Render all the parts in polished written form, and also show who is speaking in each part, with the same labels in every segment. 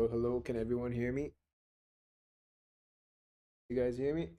Speaker 1: Oh, hello. Can everyone hear me? You guys hear me?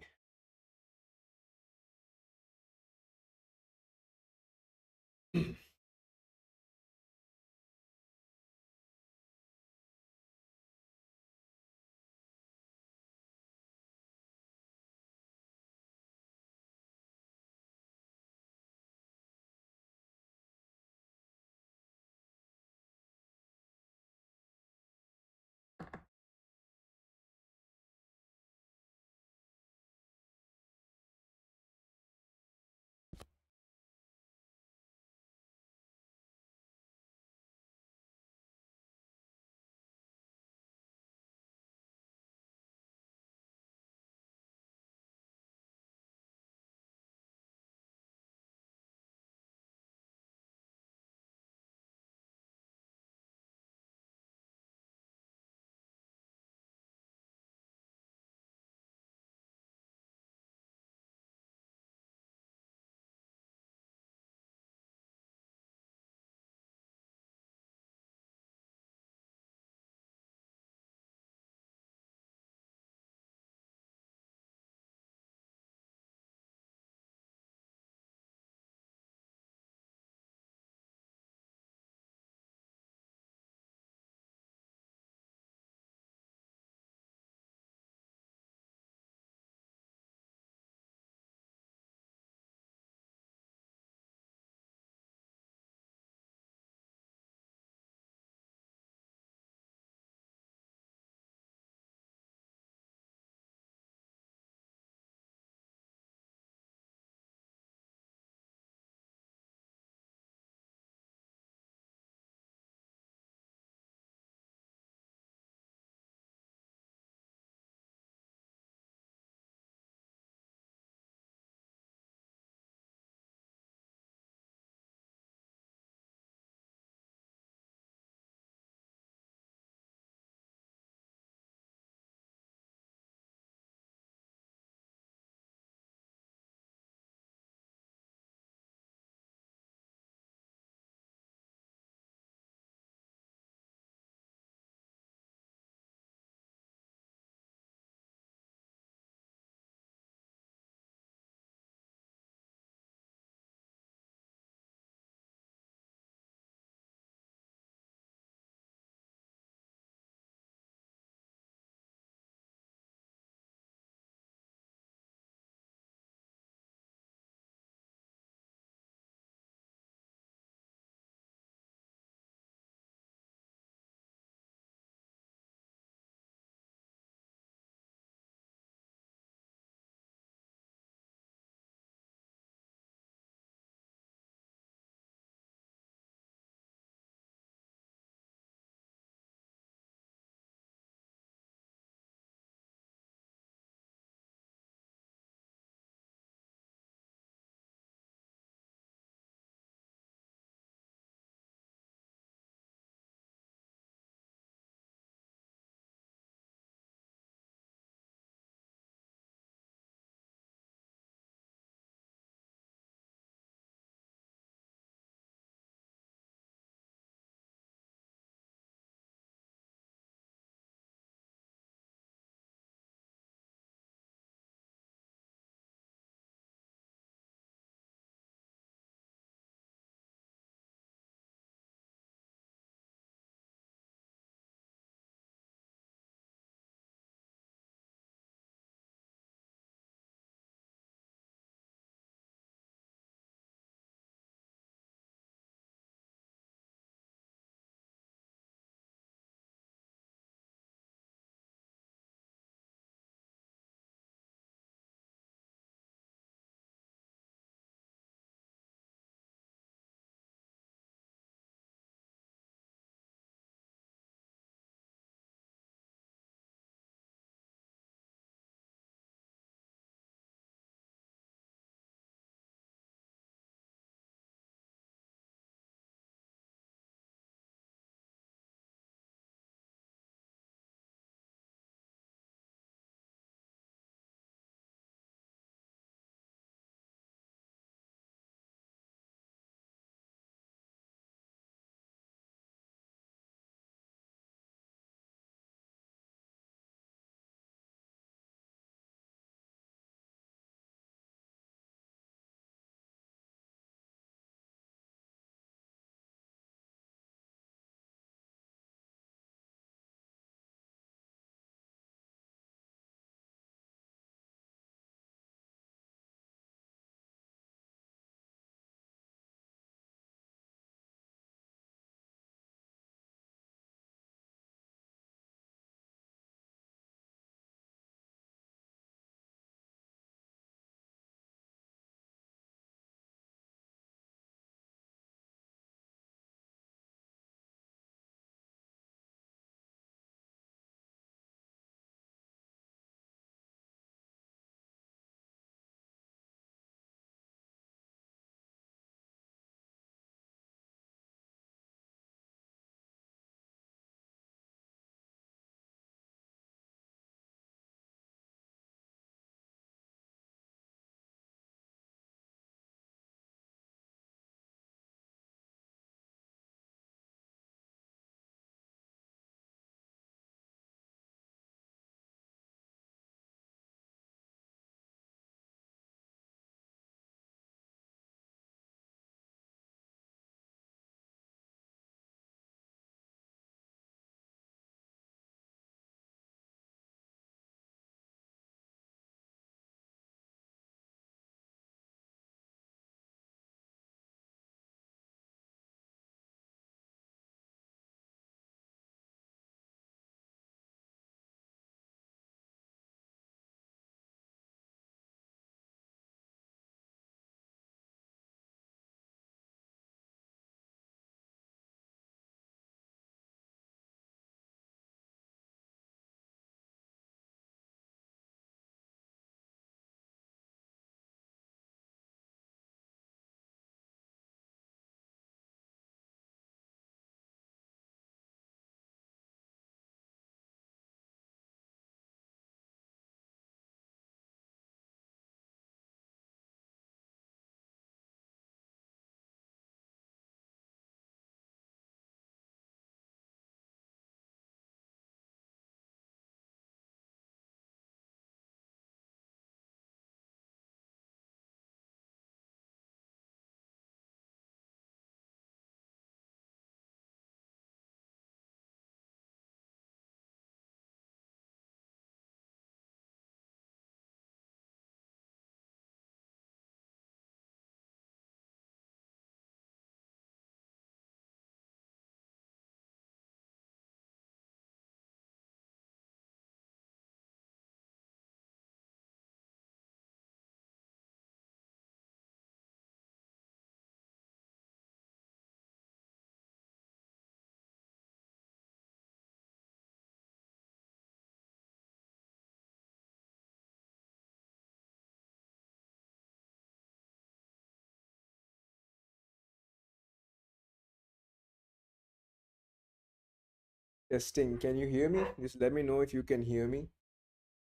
Speaker 1: Testing. Can you hear me? Just let me know if you can hear me,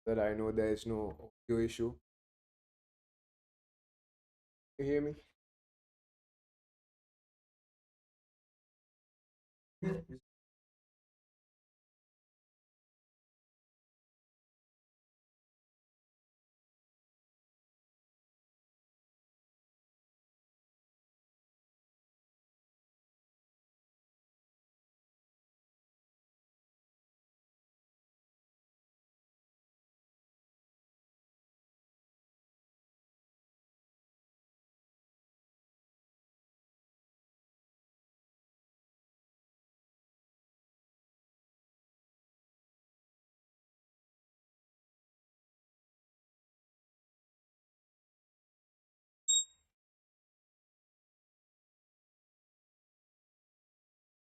Speaker 1: that I know there is no audio issue. You hear me?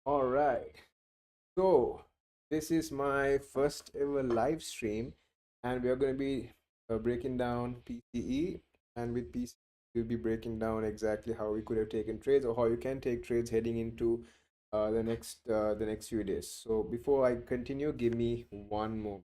Speaker 1: All right. So this is my first ever live stream, and we are going to be breaking down PCE, and with PCE we'll be breaking down exactly how we could have taken trades or how you can take trades heading into the next few days. So before I continue, give me one more.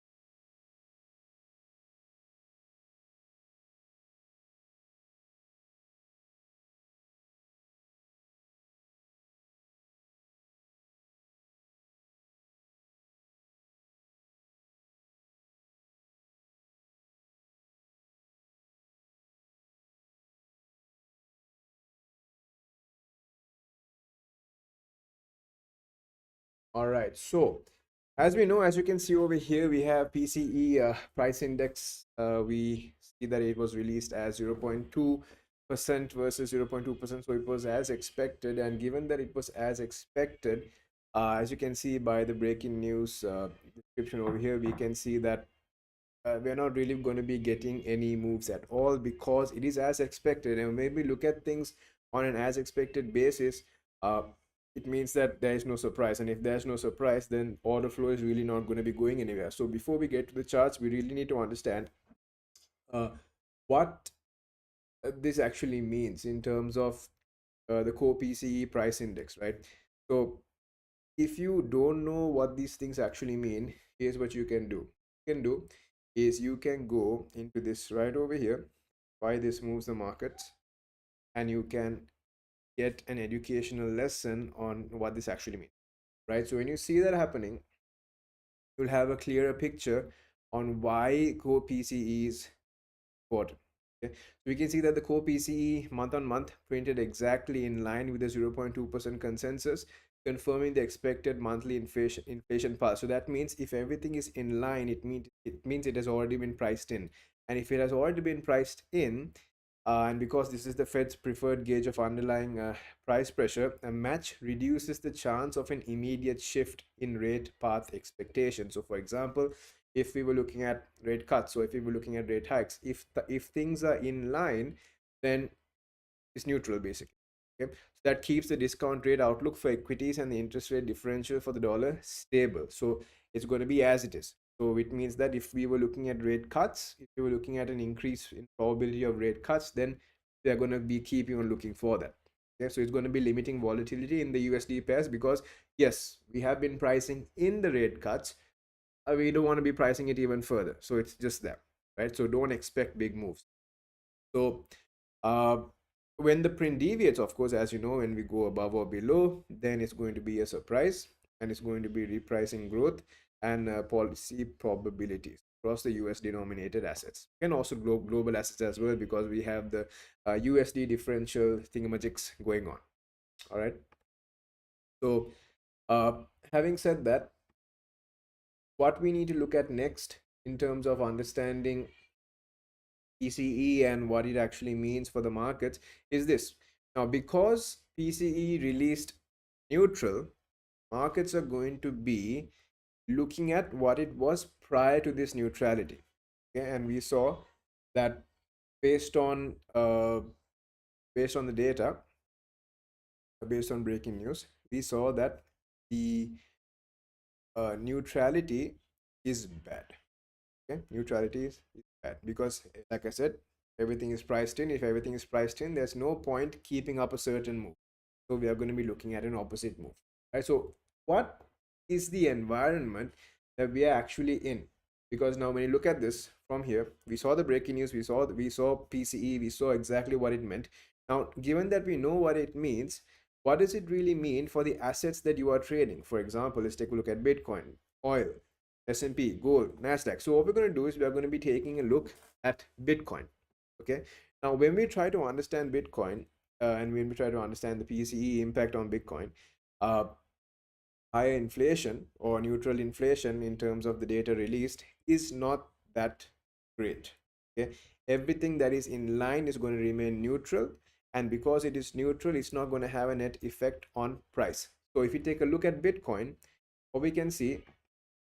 Speaker 1: All right. So, as we know, as you can see over here, we have PCE price index. We see that it was released as 0.2% versus 0.2%. So it was as expected. And given that it was as expected, as you can see by the breaking news description over here, we can see that we're not really going to be getting any moves at all because it is as expected. And maybe look at things on an as expected basis. Uh, it means that there is no surprise, and if there's no surprise, then order flow is really not going to be going anywhere. So before we get to the charts, we really need to understand uh, what this actually means in terms of the core PCE price index, right? So if you don't know what these things actually mean, here's what you can do. You can do is you can go into this right over here, why this moves the markets, and you can get an educational lesson on what this actually means, right? So when you see that happening, you'll have a clearer picture on why core PCE is important. Okay. So we can see that the core PCE month on month printed exactly in line with the 0.2% consensus, confirming the expected monthly inflation path. So that means if everything is in line, it means it has already been priced in. And if it has already been priced in, and because this is the Fed's preferred gauge of underlying price pressure, a match reduces the chance of an immediate shift in rate path expectation. So, for example, if we were looking at rate cuts, or if we were looking at rate hikes, if things are in line, then it's neutral basically. Okay, so that keeps the discount rate outlook for equities and the interest rate differential for the dollar stable. So it's going to be as it is. So it means that if we were looking at rate cuts, if we were looking at an increase in probability of rate cuts, then we are going to be keeping on looking for that. Okay, so it's going to be limiting volatility in the USD pairs because yes, we have been pricing in the rate cuts. We don't want to be pricing it even further. So it's just that, right? So don't expect big moves. So uh, when the print deviates, of course, as you know, when we go above or below, then it's going to be a surprise, and it's going to be repricing growth and policy probabilities across the US denominated assets and also global assets as well, because we have the USD differential thingamajigs going on. All right. So uh, having said that, what we need to look at next in terms of understanding PCE and what it actually means for the markets is this. Now, because PCE released neutral, markets are going to be looking at what it was prior to this neutrality. Okay, and we saw that based on the data, based on breaking news, we saw that the neutrality is bad. Okay, neutrality is bad because, like I said, everything is priced in. If everything is priced in, there's no point keeping up a certain move. So we are going to be looking at an opposite move, right? So what is the environment that we are actually in. Because now when you look at this from here, we saw the breaking news, we saw PCE, we saw exactly what it meant. Now given that we know what it means, what does it really mean for the assets that you are trading? For example, let's take a look at Bitcoin, oil, S&P, gold, Nasdaq. So what we're going to do is we are going to be taking a look at Bitcoin. Okay, now when we try to understand Bitcoin, and when we try to understand the PCE impact on Bitcoin, uh, higher inflation or neutral inflation in terms of the data released is not that great. Okay, everything that is in line is going to remain neutral, and because it is neutral, it's not going to have a net effect on price. So if you take a look at Bitcoin, what we can see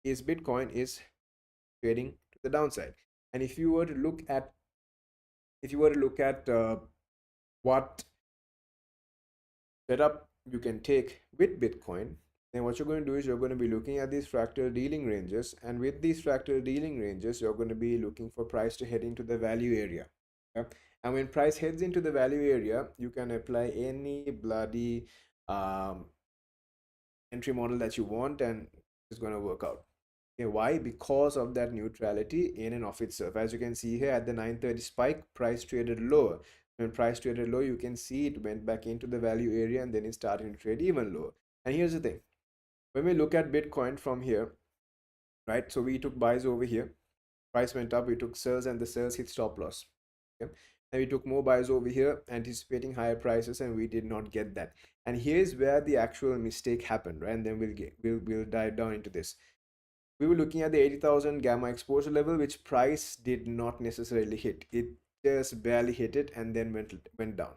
Speaker 1: is Bitcoin is trading to the downside. And if you were to look at what setup you can take with Bitcoin, then what you're going to do is you're going to be looking at these fractal dealing ranges, and with these fractal dealing ranges, you're going to be looking for price to head into the value area. Okay? And when price heads into the value area, you can apply any bloody um, entry model that you want, and it's going to work out. Okay, why? Because of that neutrality in and of itself. As you can see here at the 930 spike, price traded lower. When price traded low, you can see it went back into the value area and then it started to trade even lower. And here's the thing. When we look at Bitcoin from here, right? So we took buys over here. Price went up, we took sells, and the sells hit stop loss. Okay. And we took more buys over here, anticipating higher prices, and we did not get that. And here's where the actual mistake happened, right? And then we'll dive down into this. We were looking at the 80,000 gamma exposure level, which price did not necessarily hit. It just barely hit it and then went down.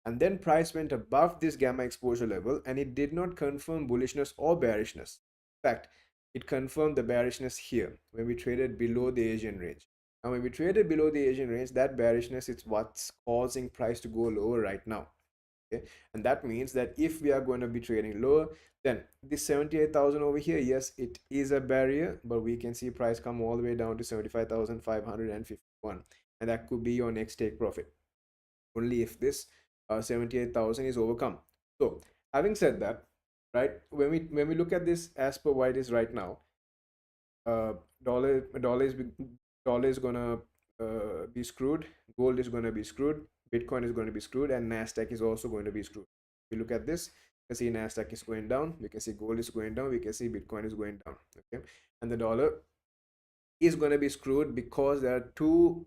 Speaker 1: And then price went above this gamma exposure level, and it did not confirm bullishness or bearishness. In fact, it confirmed the bearishness here when we traded below the Asian range. And when we traded below the Asian range, that bearishness is what's causing price to go lower right now. Okay, and that means that if we are going to be trading lower, then this 78,000 over here, yes, it is a barrier, but we can see price come all the way down to 75,551, and that could be your next take profit only if this 78,000 is overcome. So having said that, right, when we look at this as per what it is right now, uh, dollar dollar is dollar is gonna be screwed, gold is gonna be screwed, Bitcoin is going to be screwed, and Nasdaq is also going to be screwed. If you look at this, you can see Nasdaq is going down, we can see gold is going down, we can see Bitcoin is going down. Okay, and the dollar is going to be screwed because there are two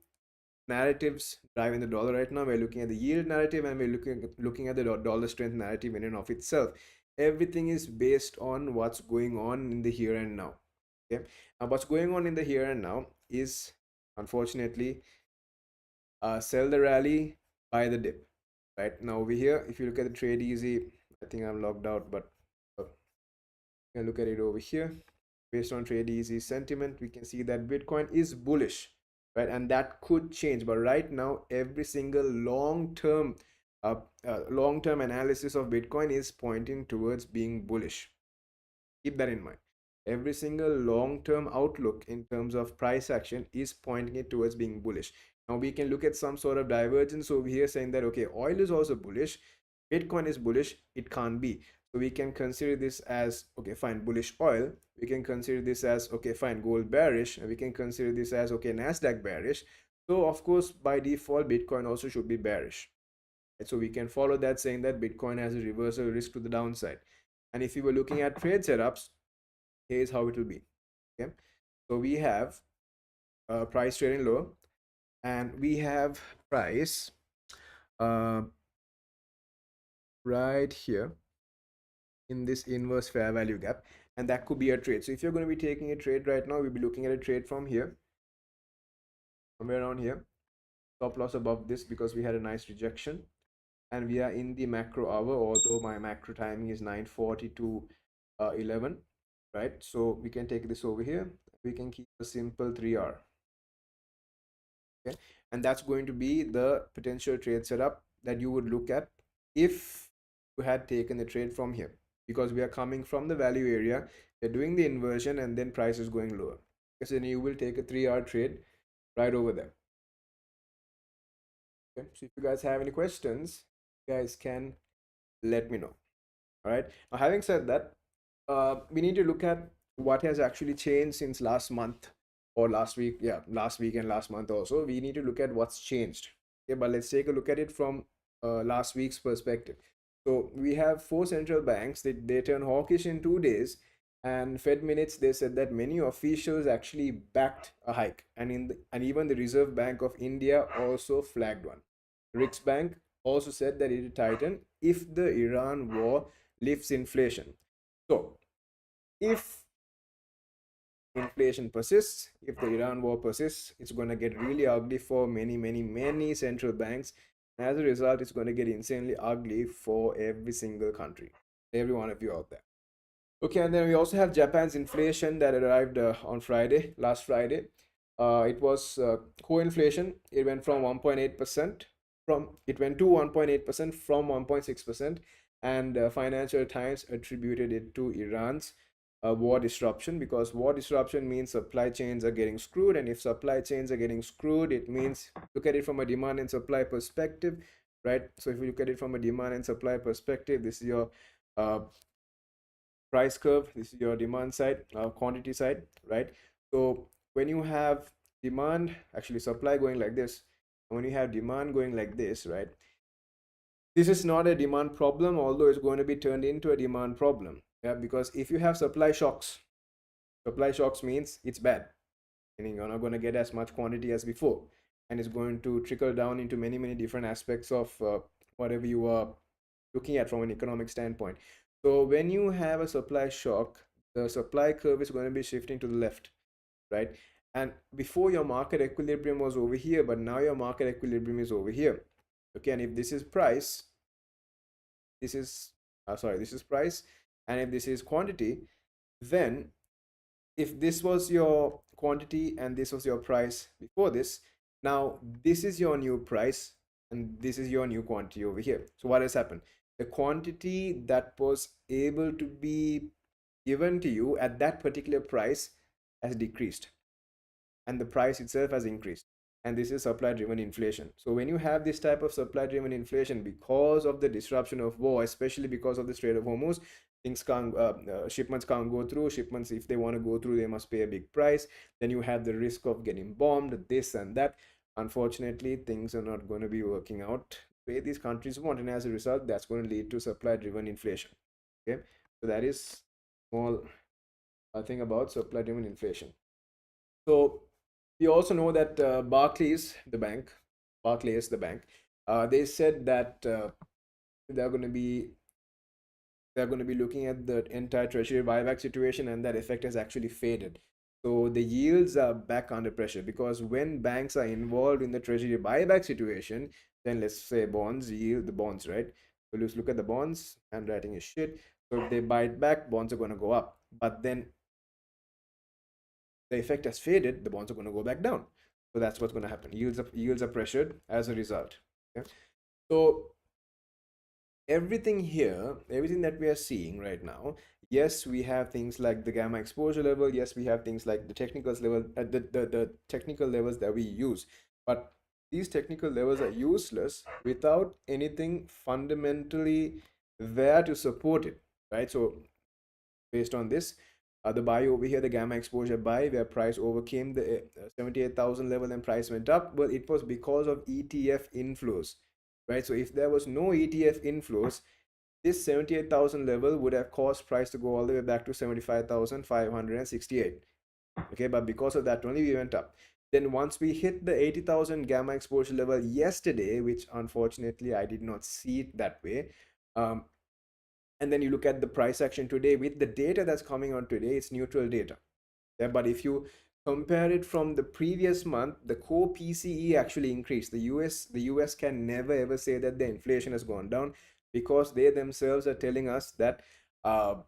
Speaker 1: narratives driving the dollar right now. We're looking at the yield narrative, and we're looking at the dollar strength narrative in and of itself. Everything is based on what's going on in the here and now. Okay, now what's going on in the here and now is, unfortunately, sell the rally, buy the dip. Right now over here, if you look at the TradeEasy, I think I'm logged out, but you can look at it over here. Based on TradeEasy sentiment, we can see that Bitcoin is bullish, right? And that could change, but right now, every single long-term analysis of Bitcoin is pointing towards being bullish. Keep that in mind. Every single long-term outlook in terms of price action is pointing it towards being bullish. Now we can look at some sort of divergence over here saying that, okay, oil is also bullish, Bitcoin is bullish, it can't be. So we can consider this as, okay, fine, bullish oil. We can consider this as, okay, fine, gold bearish. And we can consider this as, okay, Nasdaq bearish. So of course, by default, Bitcoin also should be bearish. And so we can follow that saying that Bitcoin has a reversal risk to the downside. And if you were looking at trade setups, here's how it will be. Okay, so we have price trading low, and we have price uh, right here in this inverse fair value gap, and that could be a trade. So if you're going to be taking a trade right now, we'll be looking at a trade from here, somewhere around here, stop loss above this because we had a nice rejection, and we are in the macro hour, although my macro timing is 9:40 to 11, right? So we can take this over here, we can keep a simple 3R. Okay, and that's going to be the potential trade setup that you would look at if you had taken the trade from here, because we are coming from the value area, they're doing the inversion, and then price is going lower. Okay, so then you will take a 3R trade right over there. Okay, so if you guys have any questions, you guys can let me know. All right, now having said that, we need to look at what has actually changed since last month or last week. Yeah, last week and last month also. We need to look at what's changed. Okay, but let's take a look at it from last week's perspective. So we have four central banks that they turn hawkish in 2 days, and Fed minutes they said that many officials actually backed a hike, and and even the Reserve Bank of India also flagged one. Rick's Bank also said that it would tighten if the Iran war lifts inflation. So, if inflation persists, if the Iran war persists, it's going to get really ugly for many, many, many central banks. As a result, it's going to get insanely ugly for every single country, every one of you out there. Okay, and then we also have Japan's inflation that arrived on Friday, last Friday. It was core inflation. It went from 1.8% from it went to 1.8% from 1.6%, and Financial Times attributed it to Iran's war disruption, because war disruption means supply chains are getting screwed, and if supply chains are getting screwed, it means look at it from a demand and supply perspective, right? So if you look at it from a demand and supply perspective, this is your uh, price curve, this is your demand side, quantity side, right? So when you have demand, actually supply going like this, and when you have demand going like this, right, this is not a demand problem, although it's going to be turned into a demand problem. Yeah, because if you have supply shocks means it's bad, meaning you're not going to get as much quantity as before, and it's going to trickle down into many, many different aspects of whatever you are looking at from an economic standpoint. So when you have a supply shock, the supply curve is going to be shifting to the left, right? And before, your market equilibrium was over here, but now your market equilibrium is over here. Okay, and if this is price, this is this is price, and if this is quantity, then if this was your quantity and this was your price before this, now this is your new price and this is your new quantity over here. So what has happened? The quantity that was able to be given to you at that particular price has decreased, and the price itself has increased, and this is supply driven inflation. So when you have this type of supply driven inflation because of the disruption of war, especially because of the Strait of Hormuz, things can't shipments can't go through. Shipments, if they want to go through, they must pay a big price. Then you have the risk of getting bombed, this and that. Unfortunately, things are not going to be working out the way these countries want, and as a result, that's going to lead to supply driven inflation. Okay, so that is small thing about supply driven inflation. So we also know that Barclays, the bank, they said that they're going to be they're going to be looking at the entire treasury buyback situation, and that effect has actually faded. So the yields are back under pressure, because when banks are involved in the treasury buyback situation, then let's say bonds yield, the bonds, right? So let's look at the bonds. Handwriting is shit. So if they buy it back, bonds are going to go up. But then the effect has faded, the bonds are going to go back down. So that's what's going to happen. Yields are pressured as a result. Okay? So everything here, everything that we are seeing right now, yes, we have things like the gamma exposure level. Yes, we have things like the technicals level, the technical levels that we use. But these technical levels are useless without anything fundamentally there to support it, right? So based on this, the buy over here, the gamma exposure buy, where price overcame the 78,000 level and price went up. Well, it was because of ETF inflows, right? So if there was no ETF inflows, this 78,000 level would have caused price to go all the way back to 75,568. Okay, but because of that only, we went up. Then once we hit the 80,000 gamma exposure level yesterday, which unfortunately I did not see it that way, and then you look at the price action today with the data that's coming on today, it's neutral data. Yeah, but if you compare it from the previous month, the core PCE actually increased. The US can never ever say that the inflation has gone down, because they themselves are telling us that uh,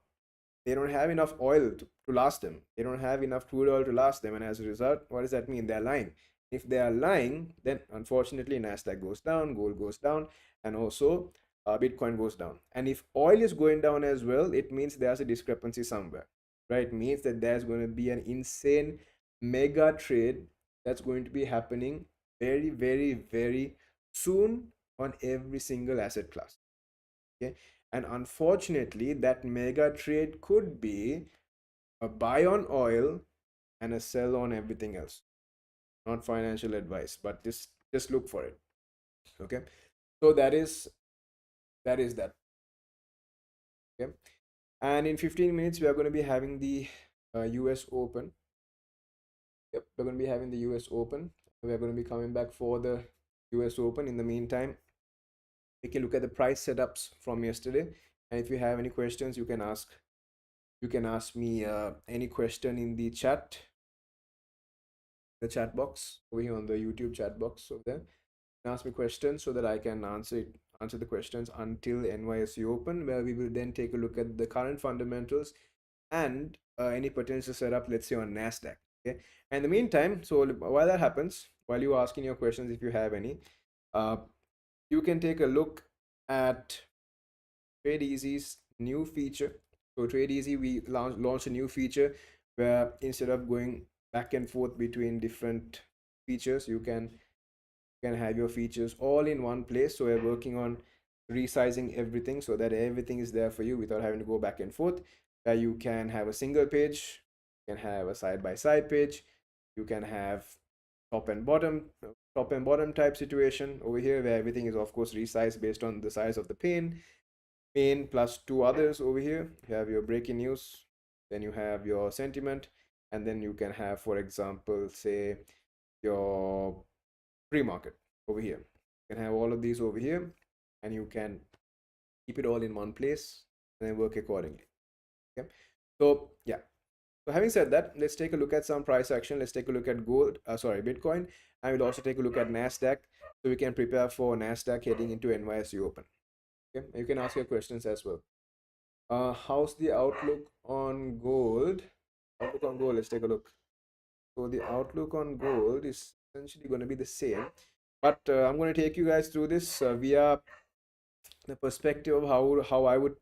Speaker 1: they don't have enough oil to last them. They don't have enough crude oil to last them. And as a result, what does that mean? They're lying. If they are lying, then unfortunately, NASDAQ goes down, gold goes down, and also Bitcoin goes down. And if oil is going down as well, it means there's a discrepancy somewhere, right? It means that there's going to be an insane mega trade that's going to be happening very, very, very soon on every single asset class. Okay, And unfortunately, that mega trade could be a buy on oil and a sell on everything else. Not financial advice, but just look for it. Okay. So that is that. Okay. And in 15 minutes, we are going to be having the US Open. Yep, we're going to be having the US Open. We're going to be coming back for the US Open. In the meantime, we can look at the price setups from yesterday. And if you have any questions, you can ask me any question in the chat box over here on the YouTube chat box over there. Ask me questions so that I can answer the questions until NYSE Open, where we will then take a look at the current fundamentals and any potential setup, let's say on Nasdaq. Okay. And in the meantime, so while that happens, while you're asking your questions, if you have any, uh, you can take a look at TradeEasy's new feature. So TradeEasy, we launched a new feature where instead of going back and forth between different features, you can have your features all in one place. So we're working on resizing everything so that everything is there for you without having to go back and forth. You can have a single page, you can have a side by side page, you can have top and bottom top and bottom type situation over here, where everything is of course resized based on the size of the pane plus two others. Over here you have your breaking news, then you have your sentiment, and then you can have, for example, say your pre-market over here. You can have all of these over here, and you can keep it all in one place and then work accordingly. Okay. So yeah. So having said that, let's take a look at some price action. Let's take a look at Bitcoin, and we'll also take a look at Nasdaq, so we can prepare for Nasdaq heading into NYSE Open. Okay. You can ask your questions as well. How's the outlook on gold? Outlook on gold. Let's take a look. So the outlook on gold is essentially going to be the same, but I'm going to take you guys through this via the perspective of how I would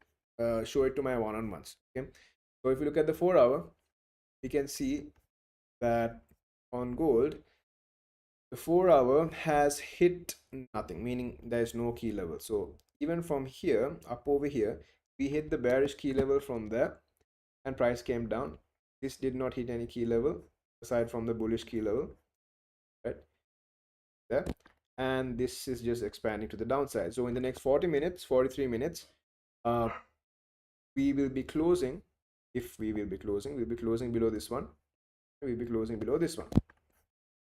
Speaker 1: show it to my one-on-ones. Okay, so if you look at the 4 hour, we can see that on gold, the 4 hour has hit nothing, meaning there is no key level. So even from here up over here, we hit the bearish key level from there, and price came down. This did not hit any key level aside from the bullish key level, right there, and this is just expanding to the downside. So in the next 40 minutes, 43 minutes, uh, we will be closing. If we will be closing, we'll be closing below this one, we'll be closing below this one.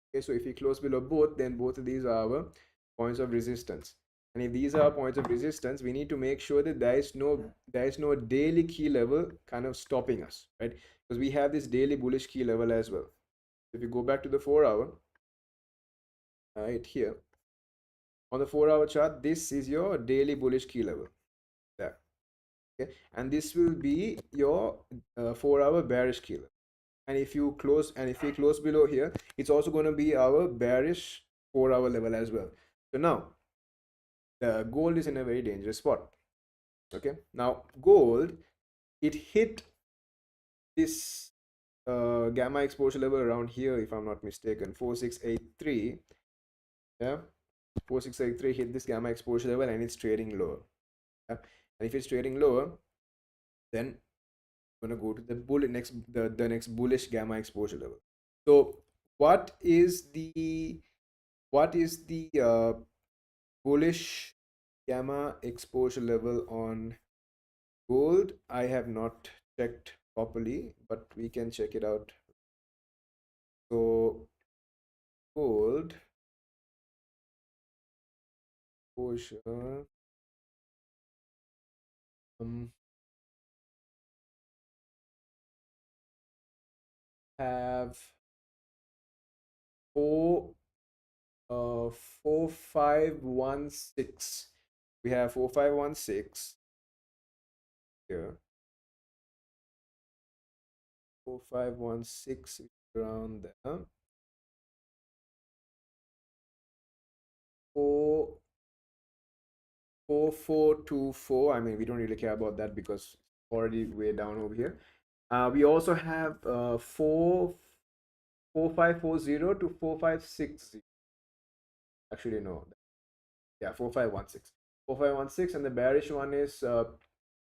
Speaker 1: Okay, so if we close below both, then both of these are our points of resistance. And if these are points of resistance, we need to make sure that there is no daily key level kind of stopping us, right? Because we have this daily bullish key level as well. If you go back to the 4 hour, right here on the 4 hour chart, this is your daily bullish key level there. Okay, and this will be your 4 hour bearish key level. And if we close below here, it's also going to be our bearish 4 hour level as well. So now the gold is in a very dangerous spot. Okay, now gold, it hit this gamma exposure level around here, if I'm not mistaken, 4683. Yeah, 4683 hit this gamma exposure level, and it's trading lower. Yeah? And if it's trading lower, then I'm gonna go to the next bullish gamma exposure level. So what is the bullish gamma exposure level on gold? I have not checked properly, but we can check it out. So gold exposure, have 4516. We have 4516 here. 4516 around there. 4424. I mean, we don't really care about that because it's already way down over here. We also have 4540 to 4560. Actually, no. Yeah, 4516. 4516, and the bearish one is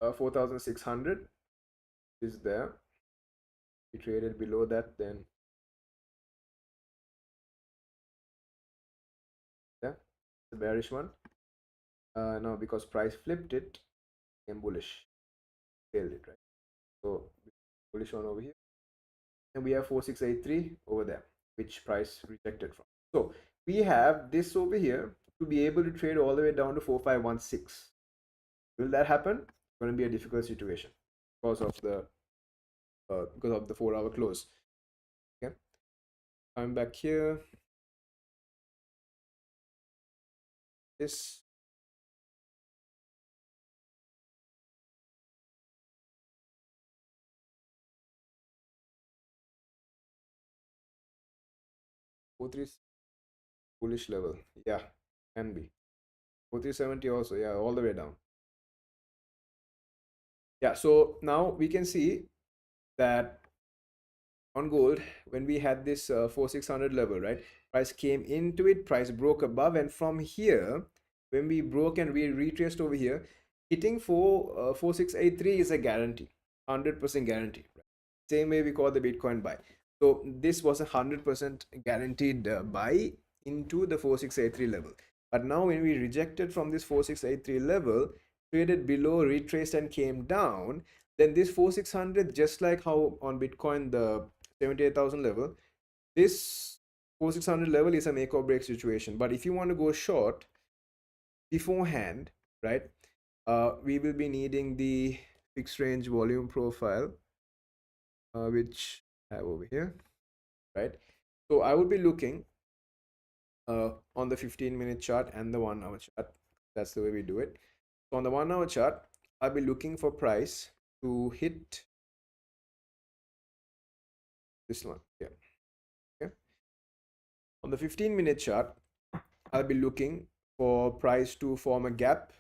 Speaker 1: 4,600 is there. We traded below that, then yeah, the bearish one. No, because price flipped it, became bullish, failed it, right? So bullish one over here, and we have 4683 over there, which price rejected from. So we have this over here to be able to trade all the way down to 4516. Will that happen? It's going to be a difficult situation because of the 4 hour close. Okay, I'm back here. This 43 bullish level, yeah, can be 4370 also, yeah, all the way down. Yeah, so now we can see that on gold, when we had this 4600 level, right, price came into it, price broke above, and from here, when we broke and we retraced over here, hitting 4683 is a guarantee, 100% guarantee, right? Same way we call the Bitcoin buy. So this was a 100% guaranteed buy into the 4683 level. But now when we rejected from this 4683 level, traded below, retraced and came down, then this 4600, just like how on Bitcoin the 78,000 level, this 4600 level is a make or break situation. But if you want to go short beforehand, right, we will be needing the fixed range volume profile, which I have over here, right? So I would be looking on the 15-minute chart and the 1 hour chart. That's the way we do it. So on the 1 hour chart, I'll be looking for price to hit this one. Yeah. Okay. On the 15-minute chart, I'll be looking for price to form a gap,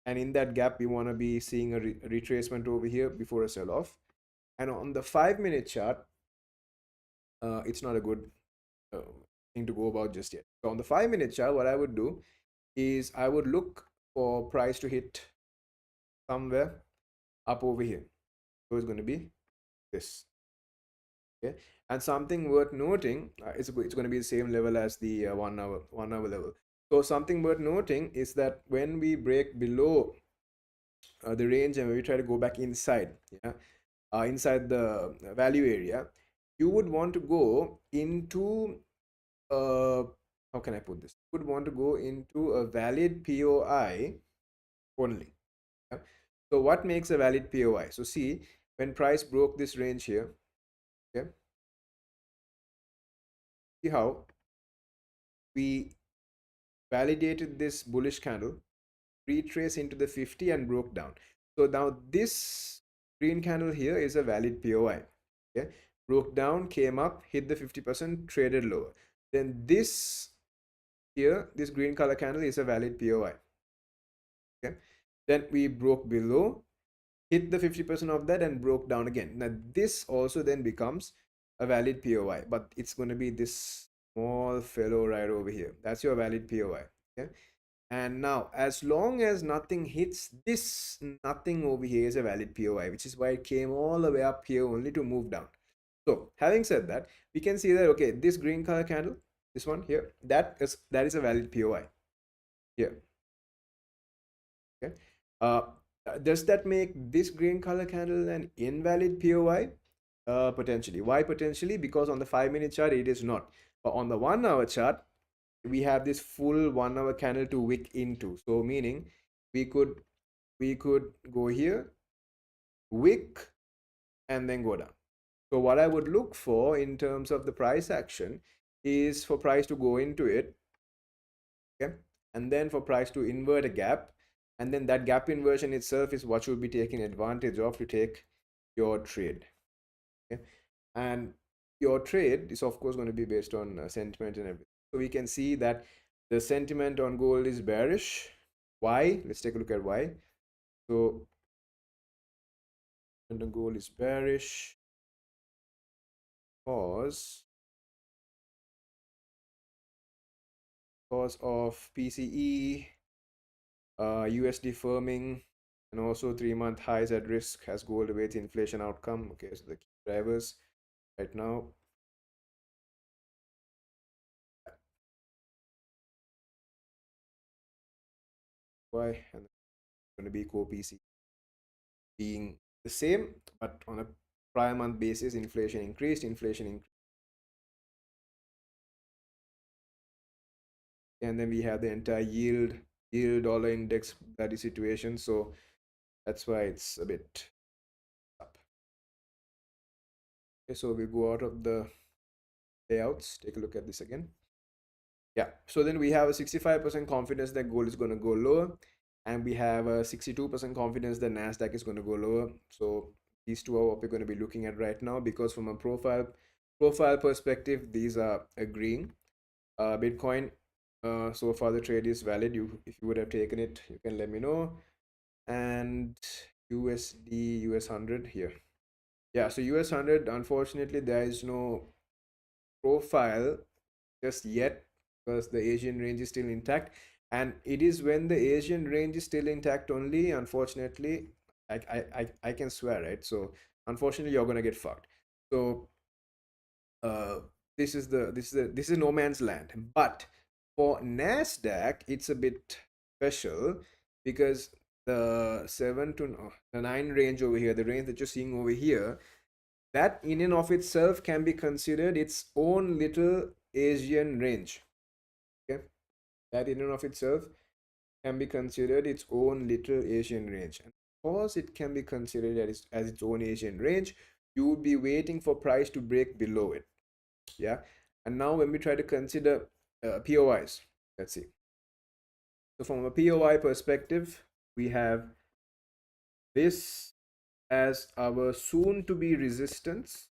Speaker 1: and in that gap we want to be seeing a retracement over here before a sell off. And on the 5-minute chart, it's not a good uh, thing to go about just yet. So on the 5-minute chart, what I would do is I would look for price to hit somewhere up over here. So it's going to be this. Okay, and something worth noting, it's going to be the same level as the 1 hour level. So something worth noting is that when we break below the range and we try to go back inside, yeah, inside the value area, you would want to go into how can I put this? You would want to go into a valid POI only. Yeah? So what makes a valid POI? So see, when price broke this range here, okay, see how we validated this bullish candle, retrace into the 50 and broke down. So now this green candle here is a valid POI. Okay, broke down, came up, hit the 50%, traded lower. Then this here, this green color candle is a valid POI. Okay, then we broke below, hit the 50% of that and broke down again. Now this also then becomes a valid POI, but it's going to be this small fellow right over here. That's your valid POI. Okay, and now as long as nothing hits this, nothing over here is a valid POI, which is why it came all the way up here only to move down. So having said that, we can see that, okay, this green color candle, this one here, that is a valid POI here. Okay, uh, does that make this green color candle an invalid POI? Potentially. Why potentially? Because on the 5-minute chart it is not, but on the 1 hour chart we have this full 1 hour candle to wick into. So meaning we could go here, wick, and then go down. So what I would look for in terms of the price action is for price to go into it, okay, and then for price to invert a gap, and then that gap inversion itself is what you'll be taking advantage of to take your trade. Okay, and your trade is of course going to be based on sentiment and everything. So we can see that the sentiment on gold is bearish. Why? Let's take a look at why. So the gold is bearish because of PCE, USD firming, and also 3-month highs at risk as gold awaits inflation outcome. Okay, so the key drivers right now. Why? And going to be core PC being the same, but on a prior month basis, inflation increased, and then we have the entire yield dollar index bloody situation. So that's why it's a bit up. Okay, so we go out of the layouts, take a look at this again. Yeah, so then we have a 65% confidence that gold is going to go lower, and we have a 62% confidence that Nasdaq is going to go lower. So these two are what we're going to be looking at right now, because from a profile perspective, these are agreeing. Bitcoin, so far the trade is valid. You, if you would have taken it, you can let me know. And USD, US 100 here. Yeah, so US 100, unfortunately, there is no profile just yet, because the Asian range is still intact. And it is when the Asian range is still intact only, unfortunately, I can swear, right? So unfortunately, you're gonna get fucked. So uh, this is no man's land. But for Nasdaq, it's a bit special, because the 7 to the 9 range over here, the range that you're seeing over here, that in and of itself can be considered its own little Asian range. Okay, that in and of itself can be considered its own little Asian range. And because it can be considered as its own Asian range, you would be waiting for price to break below it. Yeah, and now when we try to consider POIs, let's see. So from a POI perspective, we have this as our soon to be resistance,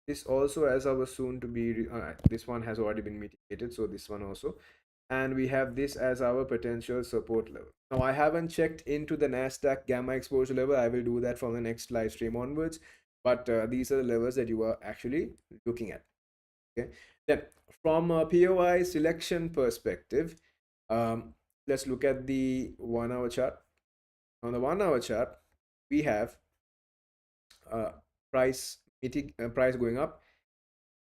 Speaker 1: this also as our soon to be this one has already been mitigated, so this one also, and we have this as our potential support level. Now I haven't checked into the Nasdaq gamma exposure level. I will do that from the next live stream onwards, but these are the levels that you are actually looking at. Okay, then from a POI selection perspective, let's look at the 1 hour chart. On the 1 hour chart, we have uh, price going up,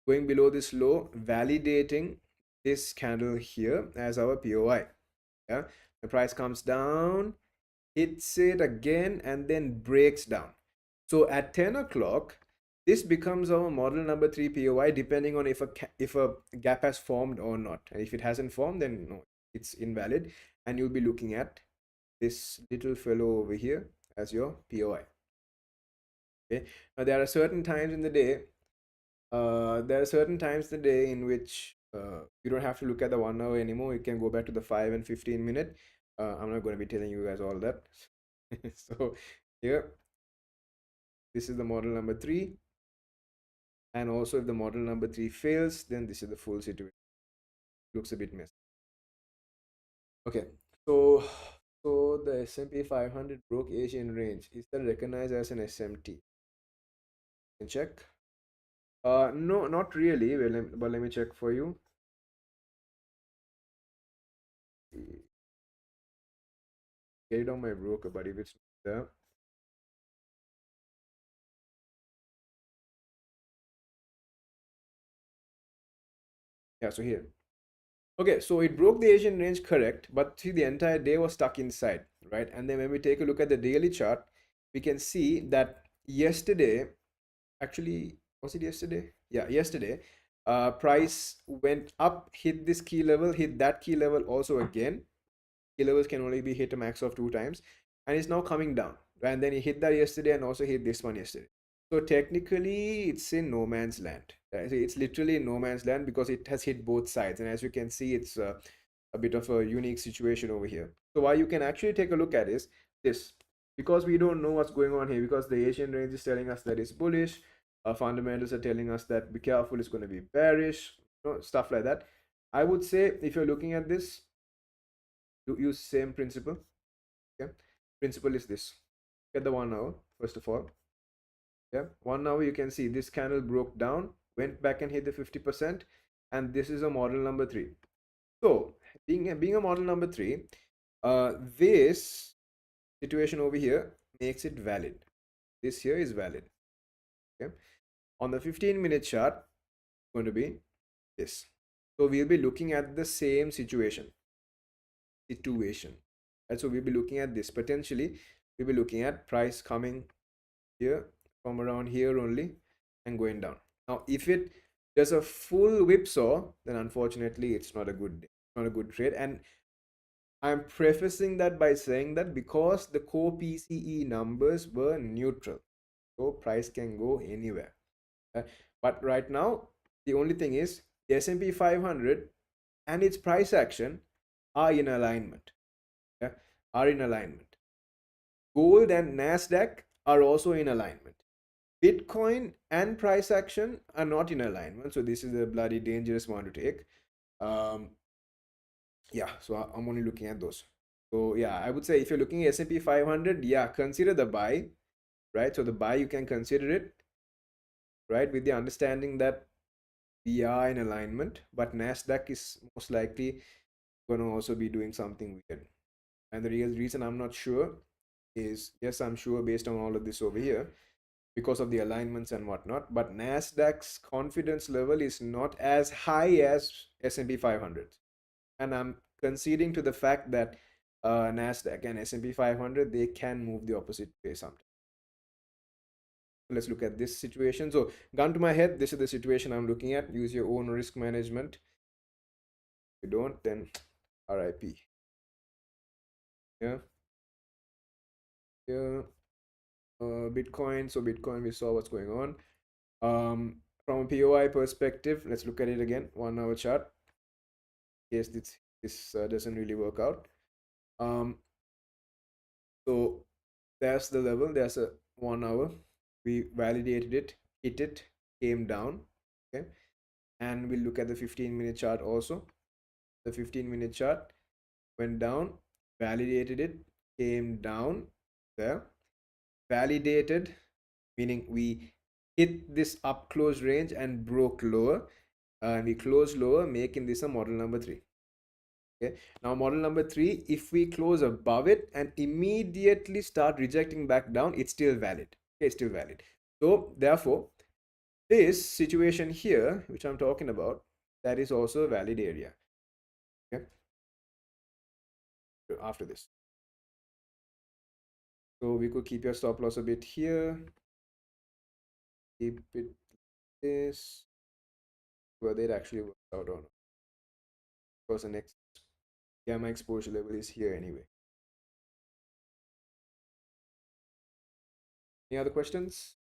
Speaker 1: going below this low, validating this candle here as our POI. Yeah, the price comes down, hits it again, and then breaks down. So at 10 o'clock, this becomes our model number 3 POI, depending on if a gap has formed or not. And if it hasn't formed, then no, it's invalid, and you'll be looking at this little fellow over here as your POI. Okay, now there are certain times in the day in which you don't have to look at the 1 hour anymore. You can go back to the 5 and 15 minute. I'm not going to be telling you guys all that. So here, this is the model number 3. And also if the model number 3 fails, then this is the full situation. Looks a bit messy. Okay, so the S&P 500 broke Asian range. Is that recognized as an SMT? You can check. No, not really. Well, but let me check for you. Get it on my broker, but if it's not there. Yeah, so here. Okay, so it broke the Asian range, correct, but see, the entire day was stuck inside, right? And then when we take a look at the daily chart, we can see that yesterday, actually, was it yesterday? Yeah, yesterday, price went up, hit this key level, hit that key level also again. Key levels can only be hit a max of 2 times, and it's now coming down. And then he hit that yesterday and also hit this one yesterday. So technically, it's in no man's land. So it's literally in no man's land because it has hit both sides. And as you can see, it's a bit of a unique situation over here. So what you can actually take a look at is this. Because we don't know what's going on here, because the Asian range is telling us that it's bullish, fundamentals are telling us that be careful, it's going to be bearish, stuff like that. I would say if you're looking at this, you use same principle. Okay, principle is this. Get the 1 hour first of all. Yeah, 1 hour, you can see this candle broke down, went back and hit the 50%, and this is a model number 3. So being a model number 3, this situation over here makes it valid. This here is valid. Okay. On the 15-minute chart, going to be this. So we'll be looking at the same situation. And so we'll be looking at this. Potentially, we'll be looking at price coming here from around here only and going down. Now, if it does a full whipsaw, then unfortunately it's not a good not a good trade. And I'm prefacing that by saying that because the core PCE numbers were neutral, so price can go anywhere. Uh, But right now, the only thing is the S&P 500 and its price action are in alignment. Yeah, are in alignment. Gold and Nasdaq are also in alignment. Bitcoin and price action are not in alignment, so this is a bloody dangerous one to take. Um, yeah, so I'm only looking at those. So yeah, I would say if you're looking at S&P 500, yeah, consider the buy, right? So the buy you can consider it, right, with the understanding that we are in alignment, but Nasdaq is most likely going to also be doing something weird. And the real reason I'm not sure is, yes, I'm sure based on all of this over here because of the alignments and whatnot, but Nasdaq's confidence level is not as high as S&P 500. And I'm conceding to the fact that Nasdaq and S&P 500, they can move the opposite way sometimes. Let's look at this situation. So gun to my head, this is the situation I'm looking at. Use your own risk management. If you don't, then RIP. Yeah. Yeah. Bitcoin. So Bitcoin, we saw what's going on. From a POI perspective, let's look at it again. 1 hour chart. Yes, this doesn't really work out. So there's the level. There's a 1 hour. We validated it, hit it, came down. Okay, and we'll look at the 15-minute chart also. The 15-minute chart went down, validated it, came down there, validated, meaning we hit this up close range and broke lower, and we closed lower, making this a model number 3. Okay, now model number 3, if we close above it and immediately start rejecting back down, it's still valid. Okay, it's still valid. So therefore, this situation here, which I'm talking about, that is also a valid area. Okay, after this, so we could keep your stop loss a bit here, keep it this, whether it actually works out or not, because the next gamma exposure level is here anyway. Any other questions?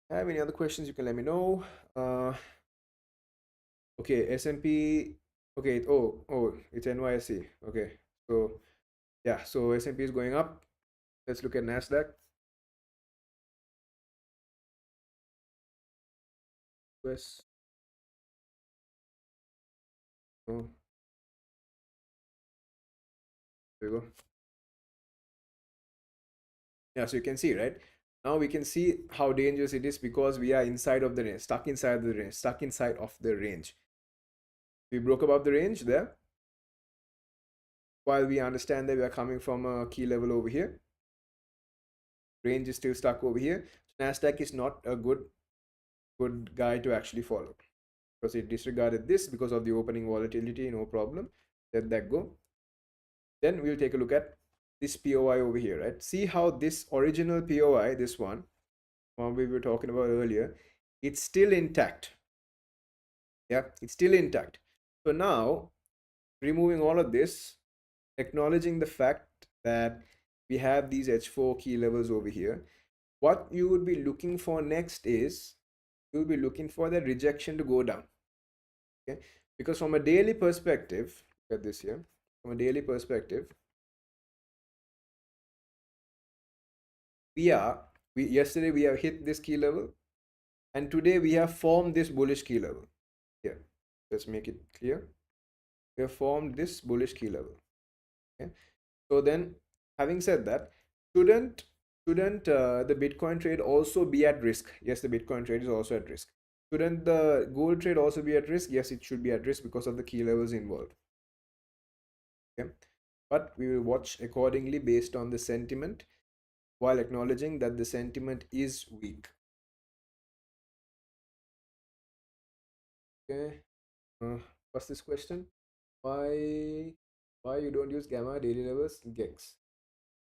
Speaker 1: Have any other questions, you can let me know. Okay, S&P. Okay, oh, it's NYSE. Okay, so yeah, so S&P is going up. Let's look at Nasdaq. US. Oh, there we go. Yeah, so you can see, right? Now we can see how dangerous it is because we are inside of the range, stuck inside the range, stuck inside of the range. We broke above the range there. While we understand that we are coming from a key level over here, range is still stuck over here. Nasdaq is not a good guy to actually follow because it disregarded this because of the opening volatility. No problem, let that go. Then we'll take a look at this POI over here, right? See how this original POI, this one we were talking about earlier, it's still intact. Yeah, it's still intact. So now, removing all of this, acknowledging the fact that we have these H4 key levels over here, what you would be looking for next is you'll be looking for the rejection to go down. Okay, because from a daily perspective, look at this here. From a daily perspective, yesterday we have hit this key level, and today we have formed this bullish key level. Here, let's make it clear. We have formed this bullish key level. Okay, so then, having said that, shouldn't the Bitcoin trade also be at risk? Yes, the Bitcoin trade is also at risk. Shouldn't the gold trade also be at risk? Yes, it should be at risk because of the key levels involved. Okay, but we will watch accordingly based on the sentiment, while acknowledging that the sentiment is weak. Okay. What's this question? Why why you don't use gamma daily levels gex?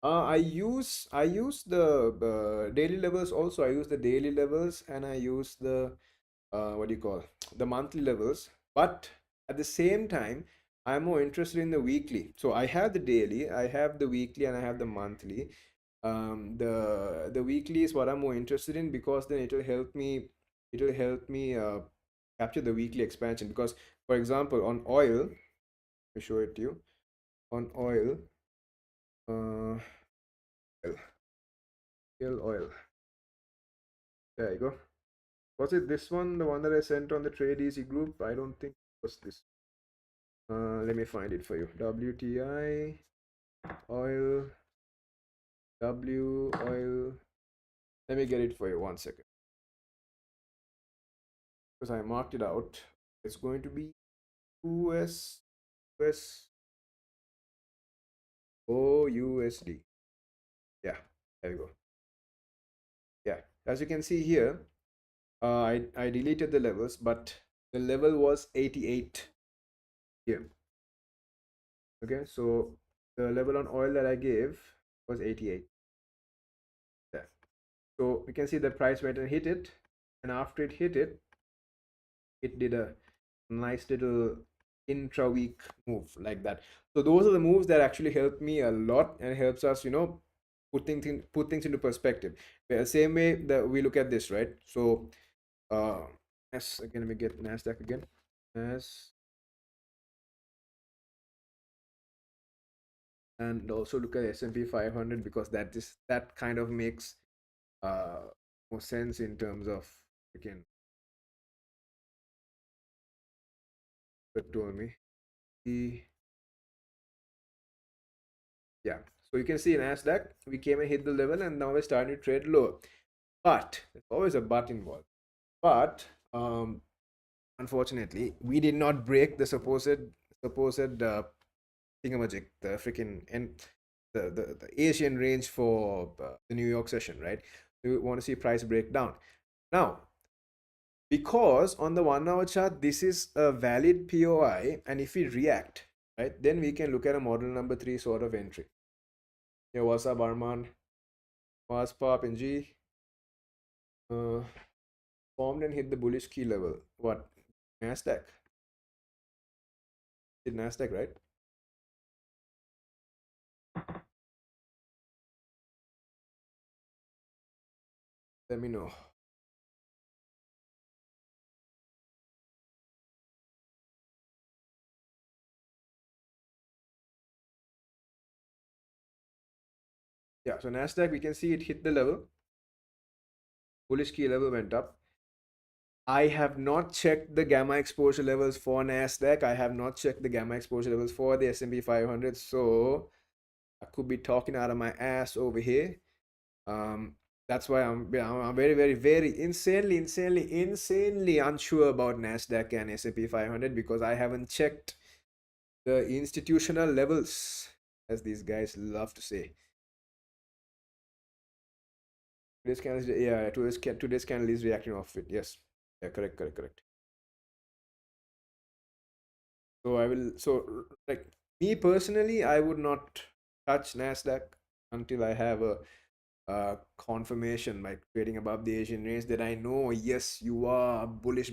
Speaker 1: I use the daily levels also. I use the daily levels and I use the what do you call, the monthly levels. But at the same time, I'm more interested in the weekly. So I have the daily, I have the weekly, and I have the monthly. The weekly is what I'm more interested in because then it will help me capture the weekly expansion. Because for example, on oil, let me show it to you. On oil, uh, oil. There you go. Was it this one, the one that I sent on the TradeEasy group? I don't think it was this. Let me find it for you. WTI, oil, W, oil. Let me get it for you, 1 second. Because I marked it out. It's going to be US, US, OUSD. Yeah, there we go. Yeah, as you can see here, I deleted the levels, but the level was 88 here. Okay, so the level on oil that I gave was 88. There. So we can see the price went and hit it, and after it hit it, it did a nice little intra-week move like that. So those are the moves that actually help me a lot and helps us, put things into perspective. Same way that we look at this, right? So as again, let me get Nasdaq again. As and also look at S&P 500 because that kind of makes uh more sense in terms of, again, it told me the, yeah. So you can see in Nasdaq we came and hit the level and now we're starting to trade lower. But there's always a but involved. But unfortunately, we did not break the supposed thingamajig, the freaking and the Asian range for the New York session, right? We want to see price breakdown now, because on the 1 hour chart this is a valid POI, and if we react, right, then we can look at a model number 3 sort of entry. Yeah, what's up, Arman? Mars Pop and G formed and hit the bullish key level. What? Nasdaq? Did Nasdaq, right? Let me know. Yeah, so Nasdaq, we can see it hit the level. Bullish key level went up. I have not checked the gamma exposure levels for Nasdaq. I have not checked the gamma exposure levels for the S&P 500. So I could be talking out of my ass over here. That's why I'm very, very, very insanely unsure about Nasdaq and S&P 500 because I haven't checked the institutional levels, as these guys love to say. Today's candle is, yeah, today's candle is reacting off it. Yes, yeah, correct. So I will. So like me personally, I would not touch Nasdaq until I have a confirmation, like trading above the Asian range, that I know, yes, you are bullish.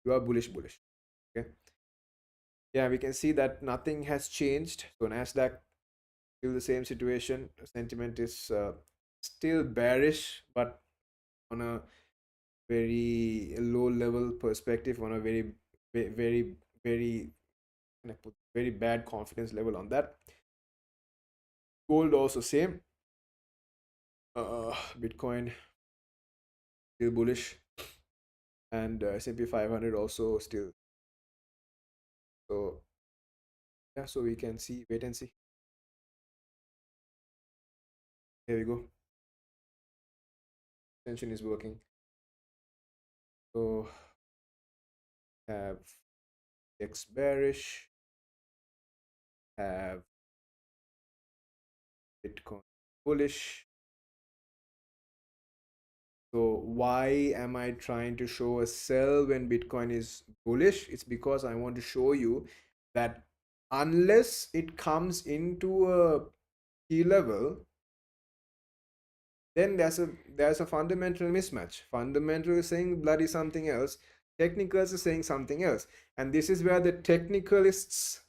Speaker 1: You are bullish. Okay. Yeah, we can see that nothing has changed. So Nasdaq still the same situation. Sentiment is still bearish, but on a very low level perspective, on a very very very very bad confidence level on that. Gold also same. Bitcoin still bullish, and S&P 500 also still. So yeah, so we can see, wait and see. Here we go. Tension is working. So have X bearish, have Bitcoin bullish. So why am I trying to show a sell when Bitcoin is bullish? It's because I want to show you that unless it comes into a key level, then there's a fundamental mismatch. Fundamental is saying bloody something else. Technicals is saying something else. And this is where the technicalist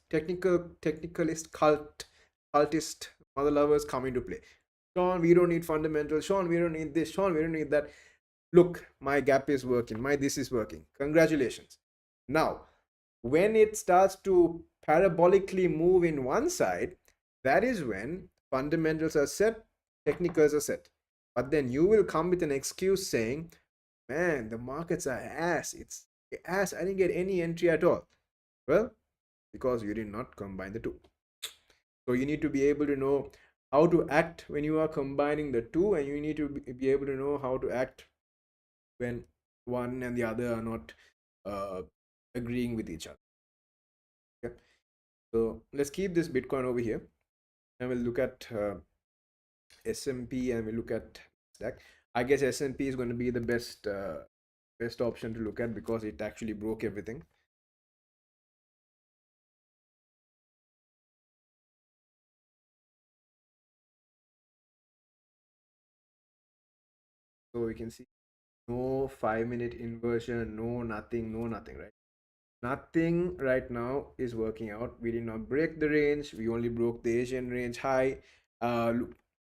Speaker 1: cultist mother lovers come into play. Sean, we don't need fundamentals. Sean, we don't need this. Sean, we don't need that. Look, my gap is working. My this is working. Congratulations. Now, when it starts to parabolically move in one side, that is when fundamentals are set, technicals are set. But then you will come with an excuse saying, man, the markets are ass. It's ass. I didn't get any entry at all. Well, because you did not combine the two. So you need to be able to know how to act when you are combining the two, and you need to be able to know how to act when one and the other are not uh, agreeing with each other. Okay, so let's keep this Bitcoin over here, and we'll look at S&P, and we'll look at stack. I guess S&P is going to be the best option to look at because it actually broke everything. So we can see no 5-minute inversion, no nothing, right? Nothing right now is working out. We did not break the range. We only broke the Asian range high.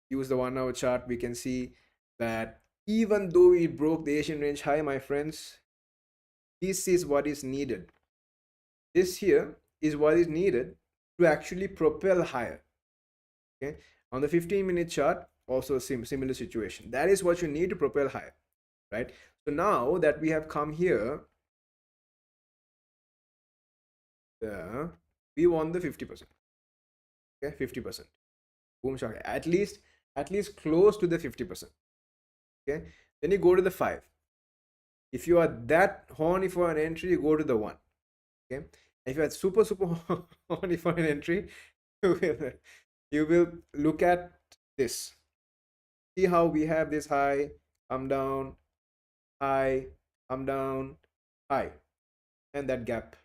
Speaker 1: Use the 1 hour chart. We can see that even though we broke the Asian range high, my friends, this is what is needed. This here is what is needed to actually propel higher. Okay. On the 15-minute chart, also similar situation. That is what you need to propel higher, right? So now that we have come here, we won the 50%. Okay, 50%. Boom shaka. At least close to the 50%. Okay. Then you go to the 5. If you are that horny for an entry, you go to the 1. Okay. If you are super horny for an entry, you will look at this. See how we have this high, come down, high, come down, high, and that gap.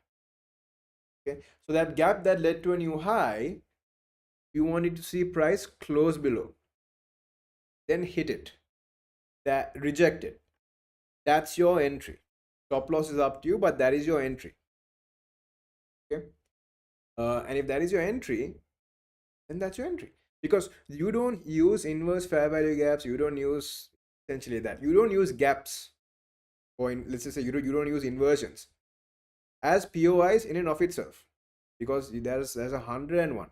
Speaker 1: Okay. So that gap that led to a new high, you wanted to see price close below, then hit it, that reject it. That's your entry. Stop loss is up to you, but that is your entry. Okay. And if that is your entry, then that's your entry, because you don't use inverse fair value gaps. You don't use essentially that. You don't use gaps, or let's just say you don't use inversions as POIs in and of itself, because there's 101.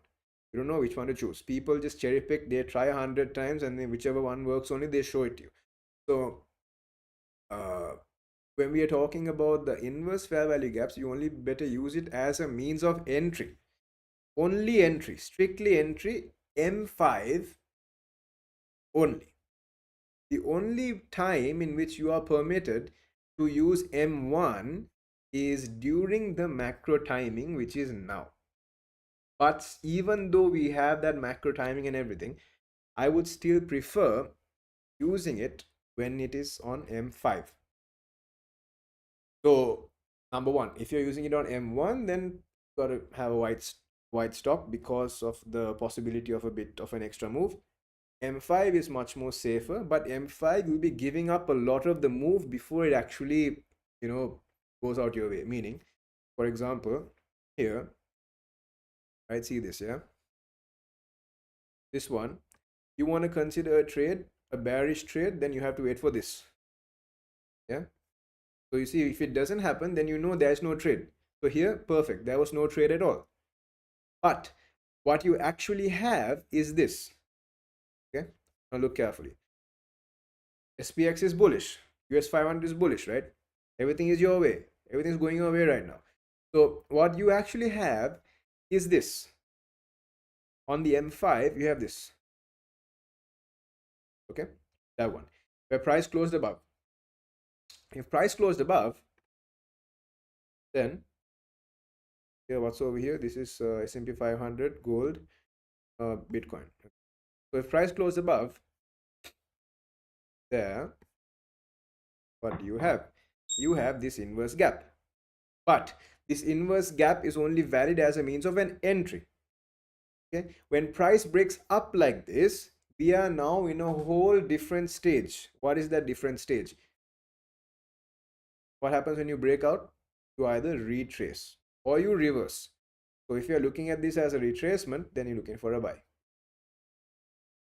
Speaker 1: You don't know which one to choose. People just cherry pick. They try 100 times, and then whichever one works only they show it to you. So uh, when we are talking about the inverse fair value gaps, you only better use it as a means of entry. Only entry, strictly entry, M5 only. The only time in which you are permitted to use M1 is during the macro timing, which is now. But even though we have that macro timing and everything, I would still prefer using it when it is on M5. So number one, if you're using it on M1, then you gotta have a wide stop because of the possibility of a bit of an extra move. M5 is much more safer, but M5 will be giving up a lot of the move before it actually, goes out your way. Meaning, for example, here, right? See this, yeah? This one, you want to consider a trade, a bearish trade, then you have to wait for this. Yeah. So you see, if it doesn't happen, then you know there's no trade. So here, perfect. There was no trade at all. But what you actually have is this. Okay. Now look carefully. SPX is bullish. US 500 is bullish, right? Everything is your way. Everything's going your way right now. So what you actually have is this. On the M5, you have this. Okay. That one. Where price closed above. If price closed above, then here, what's over here? This is S&P 500, gold, Bitcoin. So if price close above there, what do you have? You have this inverse gap. But this inverse gap is only valid as a means of an entry. Okay, when price breaks up like this, we are now in a whole different stage. What is that different stage? What happens when you break out? You either retrace or you reverse. So if you're looking at this as a retracement, then you're looking for a buy.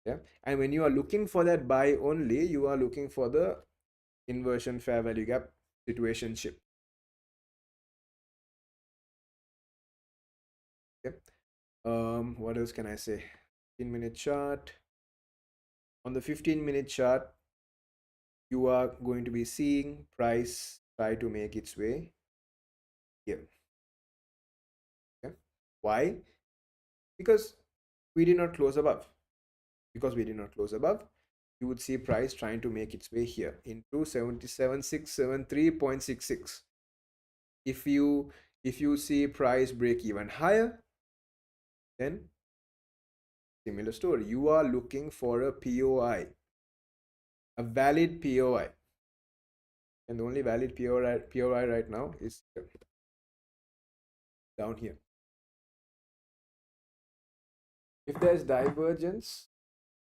Speaker 1: Yeah, and when you are looking for that buy only, you are looking for the inversion fair value gap situationship. Okay. What else can I say? 15-minute chart. On the 15-minute chart, you are going to be seeing price try to make its way here. Okay. Why? Because we did not close above. Because we did not close above, you would see price trying to make its way here into 77,673.66. If you see price break even higher, then similar story. You are looking for a POI, a valid POI. And the only valid POI right now is down here. If there's divergence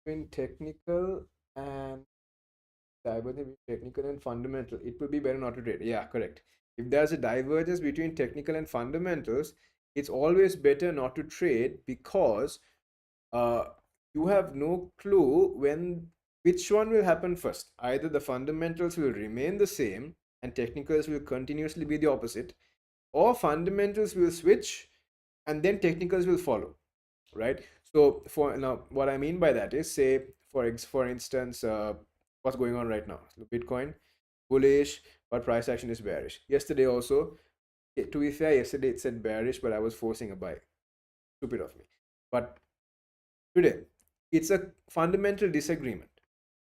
Speaker 1: between technical and fundamental, it would be better not to trade. Yeah, correct. If there's a divergence between technical and fundamentals, it's always better not to trade because uh, you have no clue which one will happen first. Either the fundamentals will remain the same and technicals will continuously be the opposite, or fundamentals will switch and then technicals will follow, right? So for now, what I mean by that is, say for instance, what's going on right now? Bitcoin bullish, but price action is bearish. Yesterday also, to be fair, yesterday it said bearish, but I was forcing a buy. Stupid of me. But today, it's a fundamental disagreement.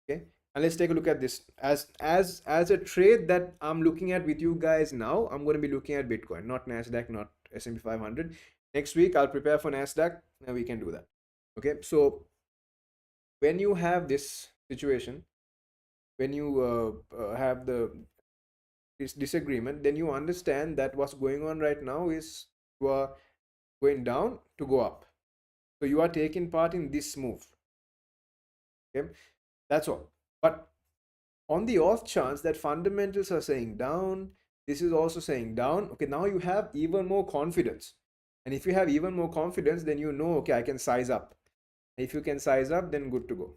Speaker 1: Okay, and let's take a look at this as a trade that I'm looking at with you guys now. I'm going to be looking at Bitcoin, not Nasdaq, not S&P 500. Next week I'll prepare for Nasdaq and we can do that. Okay, so when you have this situation, when you have this disagreement, then you understand that what's going on right now is you are going down to go up. So you are taking part in this move. Okay, that's all. But on the off chance that fundamentals are saying down, this is also saying down. Okay, now you have even more confidence. And if you have even more confidence, then you know, okay, I can size up. If you can size up, then good to go.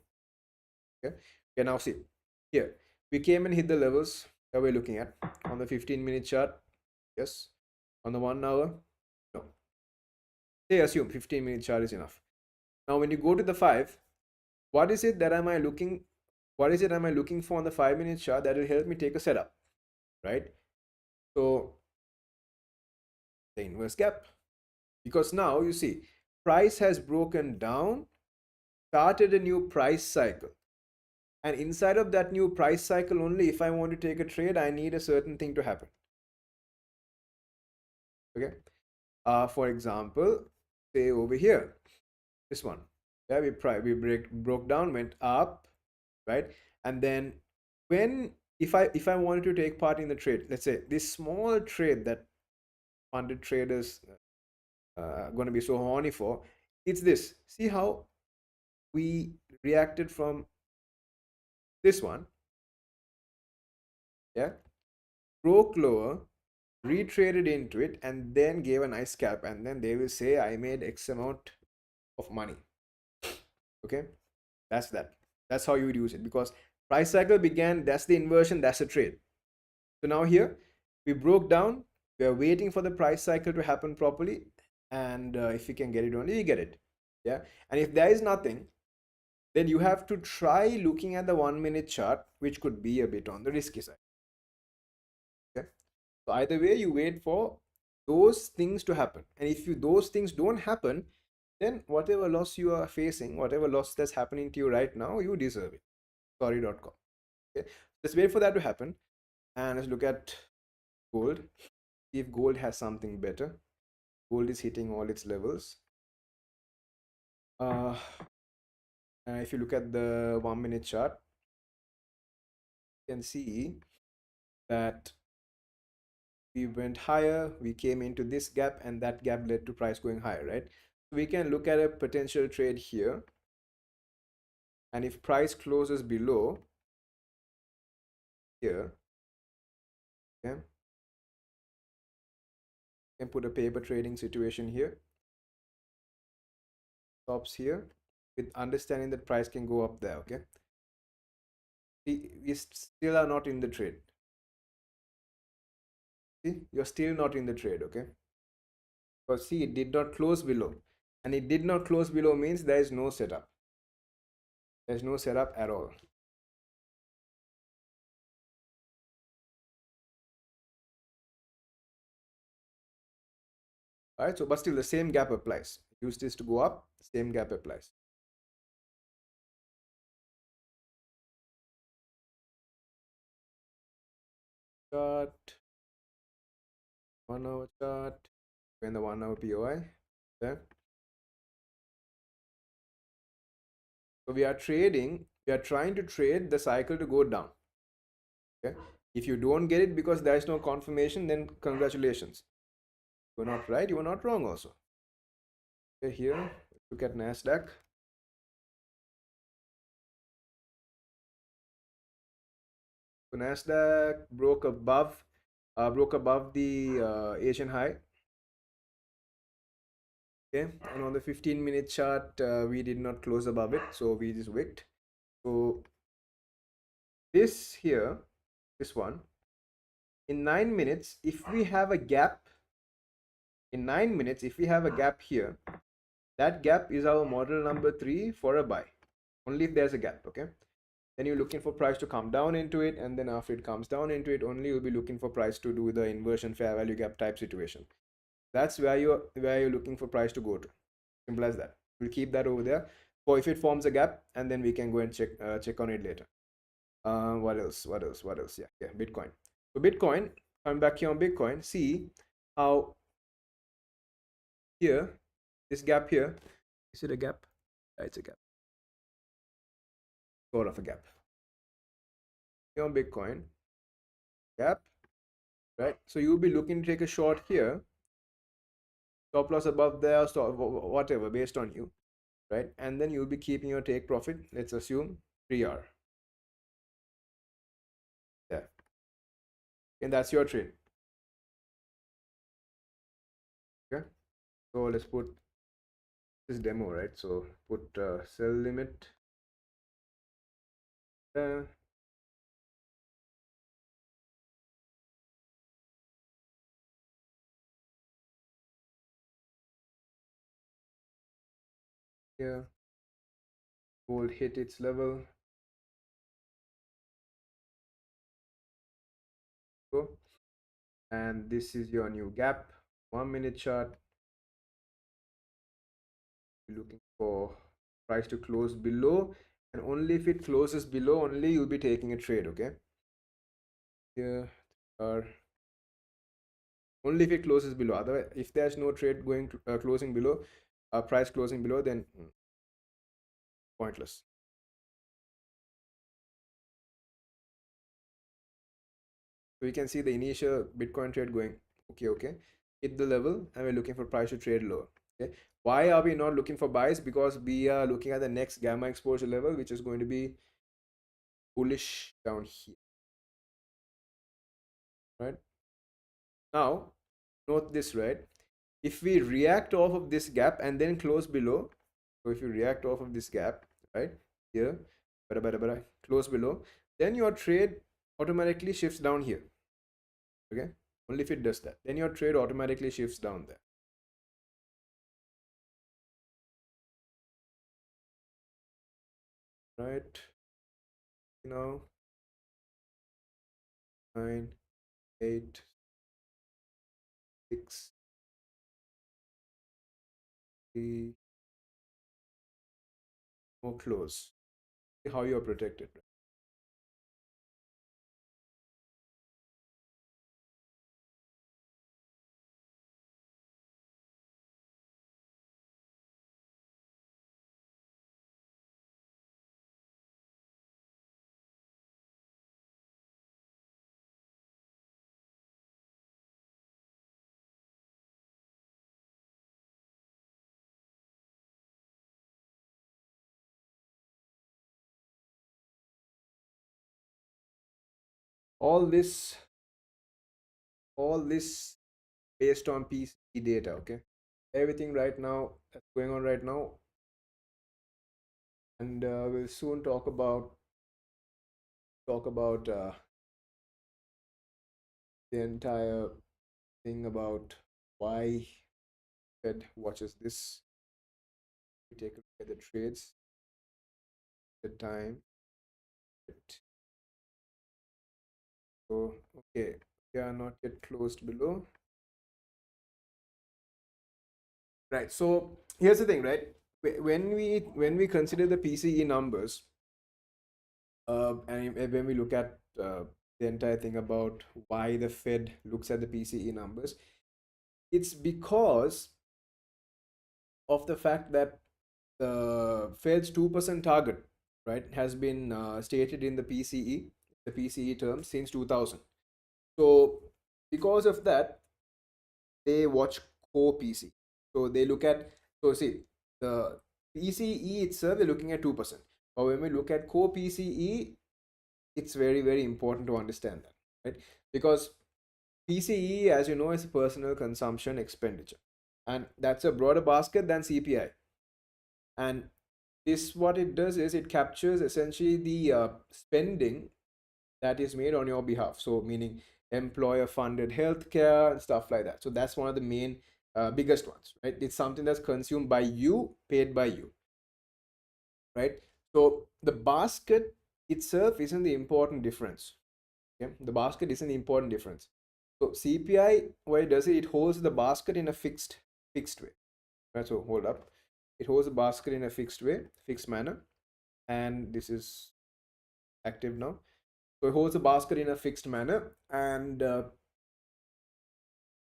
Speaker 1: Okay, okay, now see here, we came and hit the levels that we're looking at on the 15-minute chart. Yes, on the 1 hour, no. Say assume 15-minute chart is enough. Now when you go to the 5, what is it that am I looking for on the 5-minute chart that will help me take a setup, right? So the inverse gap, because now you see price has broken down, started a new price cycle, and inside of that new price cycle only, if I want to take a trade, I need a certain thing to happen. Okay, for example, say over here, this one, yeah, we broke down, went up, right? And then when if I wanted to take part in the trade, let's say this small trade that funded traders going to be so horny for, it's this. See how we reacted from this one, yeah, broke lower, retraded into it, and then gave a nice scalp, and then they will say I made X amount of money. Okay, that's how you would use it, because price cycle began, that's the inversion, that's a trade. So now here we broke down, we are waiting for the price cycle to happen properly, and if we can get it only, we get it. Yeah, and if there is nothing, then you have to try looking at the 1-minute chart, which could be a bit on the risky side. Okay, so either way, you wait for those things to happen, and if those things don't happen, then whatever loss you are facing, whatever loss that's happening to you right now, you deserve it. Sorry.com. Okay, let's wait for that to happen, and let's look at gold. See if gold has something better. Gold is hitting all its levels, uh, If you look at the 1 minute chart, you can see that we went higher, we came into this gap, and that gap led to price going higher, right? So we can look at a potential trade here, and if price closes below here, okay, you can put a paper trading situation here, stops here, with understanding that price can go up there, okay? We still are not in the trade. See, you're still not in the trade, okay? Because see, it did not close below, and it did not close below means there is no setup. There's no setup at all. All right, so but still the same gap applies. Use this to go up, same gap applies. Chart, 1 hour chart, and the 1 hour POI. There. So we are trading, we are trying to trade the cycle to go down. Okay. If you don't get it because there is no confirmation, then congratulations. You're not right, you are not wrong also. Okay, here, look at NASDAQ. So NASDAQ broke above the Asian high. Okay, and on the 15-minute chart, we did not close above it, so we just wicked. So this here, this one, in 9 minutes, if we have a gap, in 9 minutes, if we have a gap here, that gap is our model number 3 for a buy. Only if there's a gap, okay? Then you're looking for price to come down into it, and then after it comes down into it, only you'll be looking for price to do the inversion fair value gap type situation. That's where you're looking for price to go to. Simple as that. We'll keep that over there for if it forms a gap, and then we can go and check on it later. What else? Yeah, Bitcoin. So Bitcoin, coming back here on Bitcoin, see how here, this gap here, is it a gap? Yeah, it's a gap. Sort of a gap. Here on Bitcoin, gap, right? So you'll be looking to take a short here, stop loss above there, stop whatever based on you, right? And then you'll be keeping your take profit. Let's assume 3R. There, and that's your trade. Okay, so let's put this demo, right? So put sell limit there. Here, gold hit its level. Go, and this is your new gap. 1 minute chart. You're looking for price to close below, and only if it closes below, only you'll be taking a trade. Okay. Here are only if it closes below. Otherwise, if there's no trade going to closing below, price closing below, then pointless. So you can see the initial Bitcoin trade going okay, hit the level, and we're looking for price to trade lower. Okay, why are we not looking for buys? Because we are looking at the next gamma exposure level, which is going to be bullish down here, right? Now note this, right? If we react off of this gap and then close below, so if you react off of this gap, right here, close below, then your trade automatically shifts down here. Okay, only if it does that, then your trade automatically shifts down there. Right, you know, 9, 8, 6, 3, more close. See how you are protected. all this all this based on PCE data. Okay, everything right now that's going on right now, and we'll soon talk about the entire thing about why Fed watches this. We take a look at the trades, the time. So okay, we are not yet closed below. Right. So here's the thing, right? When we consider the PCE numbers, and when we look at the entire thing about why the Fed looks at the PCE numbers, it's because of the fact that the Fed's 2% target, right, has been stated in the PCE terms since 2000. So because of that, they watch core PC. So they look at, so see, the PCE itself, they're looking at 2%. But when we look at core PCE, it's very, very important to understand that, right? Because PCE, as you know, is personal consumption expenditure. And that's a broader basket than CPI. And this, what it does is it captures essentially the spending that is made on your behalf. So, meaning employer funded healthcare and stuff like that. So, that's one of the main biggest ones, right? It's something that's consumed by you, paid by you, right? So, the basket itself isn't the important difference. Okay? The basket isn't the important difference. So, CPI, what it does is it holds the basket in a fixed way. Right? So, hold up. It holds the basket in a fixed way, fixed manner. And this is active now. So it holds the basket in a fixed manner. And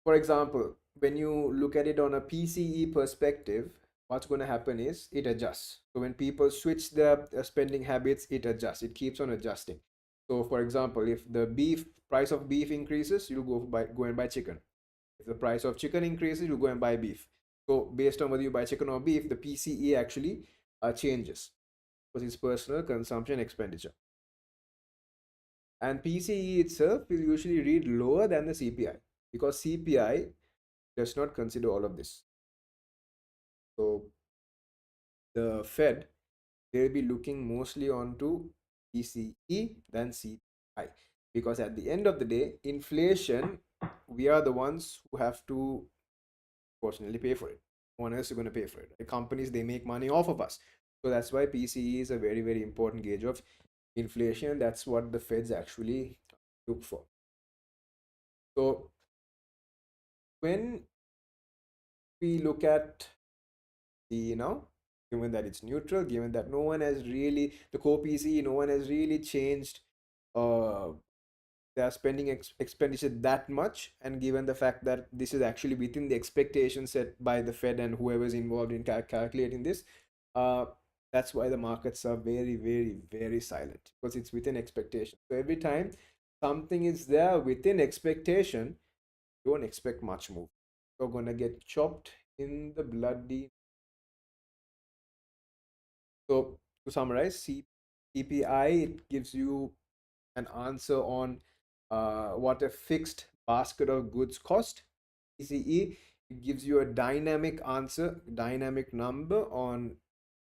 Speaker 1: for example, when you look at it on a PCE perspective, what's going to happen is it adjusts. So when people switch their spending habits, it adjusts. It keeps on adjusting. So for example, if the price of beef increases, you'll go and buy chicken. If the price of chicken increases, you go and buy beef. So based on whether you buy chicken or beef, the PCE actually changes because it's personal consumption expenditure. And PCE itself will usually read lower than the CPI because CPI does not consider all of this. So the Fed, they'll be looking mostly onto PCE than CPI because at the end of the day, inflation, we are the ones who have to fortunately pay for it. No one else is going to pay for it. The companies, they make money off of us. So that's why PCE is a very, very important gauge of inflation. That's what the Feds actually look for. So when we look at the, given that it's neutral, given that no one has really, the core PCE, no one has really changed uh, their expenditure that much, and given the fact that this is actually within the expectations set by the Fed and whoever's involved in calculating this, uh, that's why the markets are very, very, very silent because it's within expectation. So every time something is there within expectation, don't expect much move. You're gonna get chopped in the bloody. So to summarize, CPI, it gives you an answer on what a fixed basket of goods cost. PCE, it gives you a dynamic answer, dynamic number on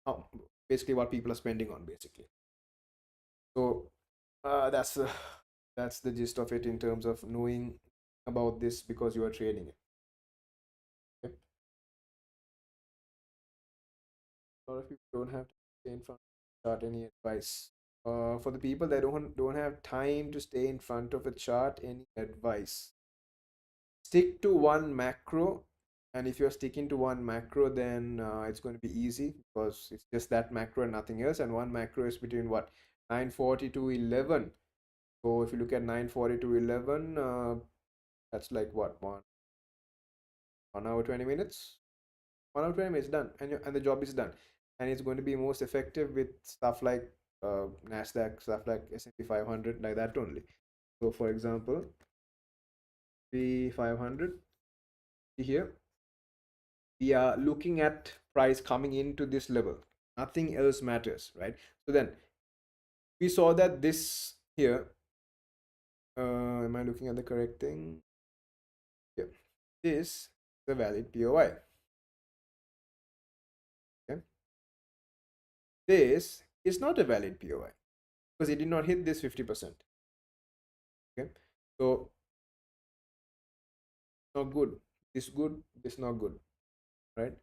Speaker 1: how, basically what people are spending on basically. So that's that's the gist of it in terms of knowing about this because you are trading it. Okay? A lot of people don't have to stay in front of the chart. Any advice for the people that don't have time to stay in front of a chart? Any advice? Stick to one macro, and if you're sticking to one macro, then it's going to be easy because it's just that macro and nothing else. And one macro is between what, 940 to 11. So if you look at 940 to 11, that's like what, 1 hour 20 minutes. 1 hour 20 minutes done, and the job is done, and it's going to be most effective with stuff like Nasdaq, stuff like S&P 500, like that only. So for example, the 500 here, we are looking at price coming into this level, nothing else matters, right? So then we saw that this here Am I looking at the correct thing? Yeah. This is a valid POI. Okay. This is not a valid POI because it did not hit this 50%. Okay. So not good. This good, this not good. Right.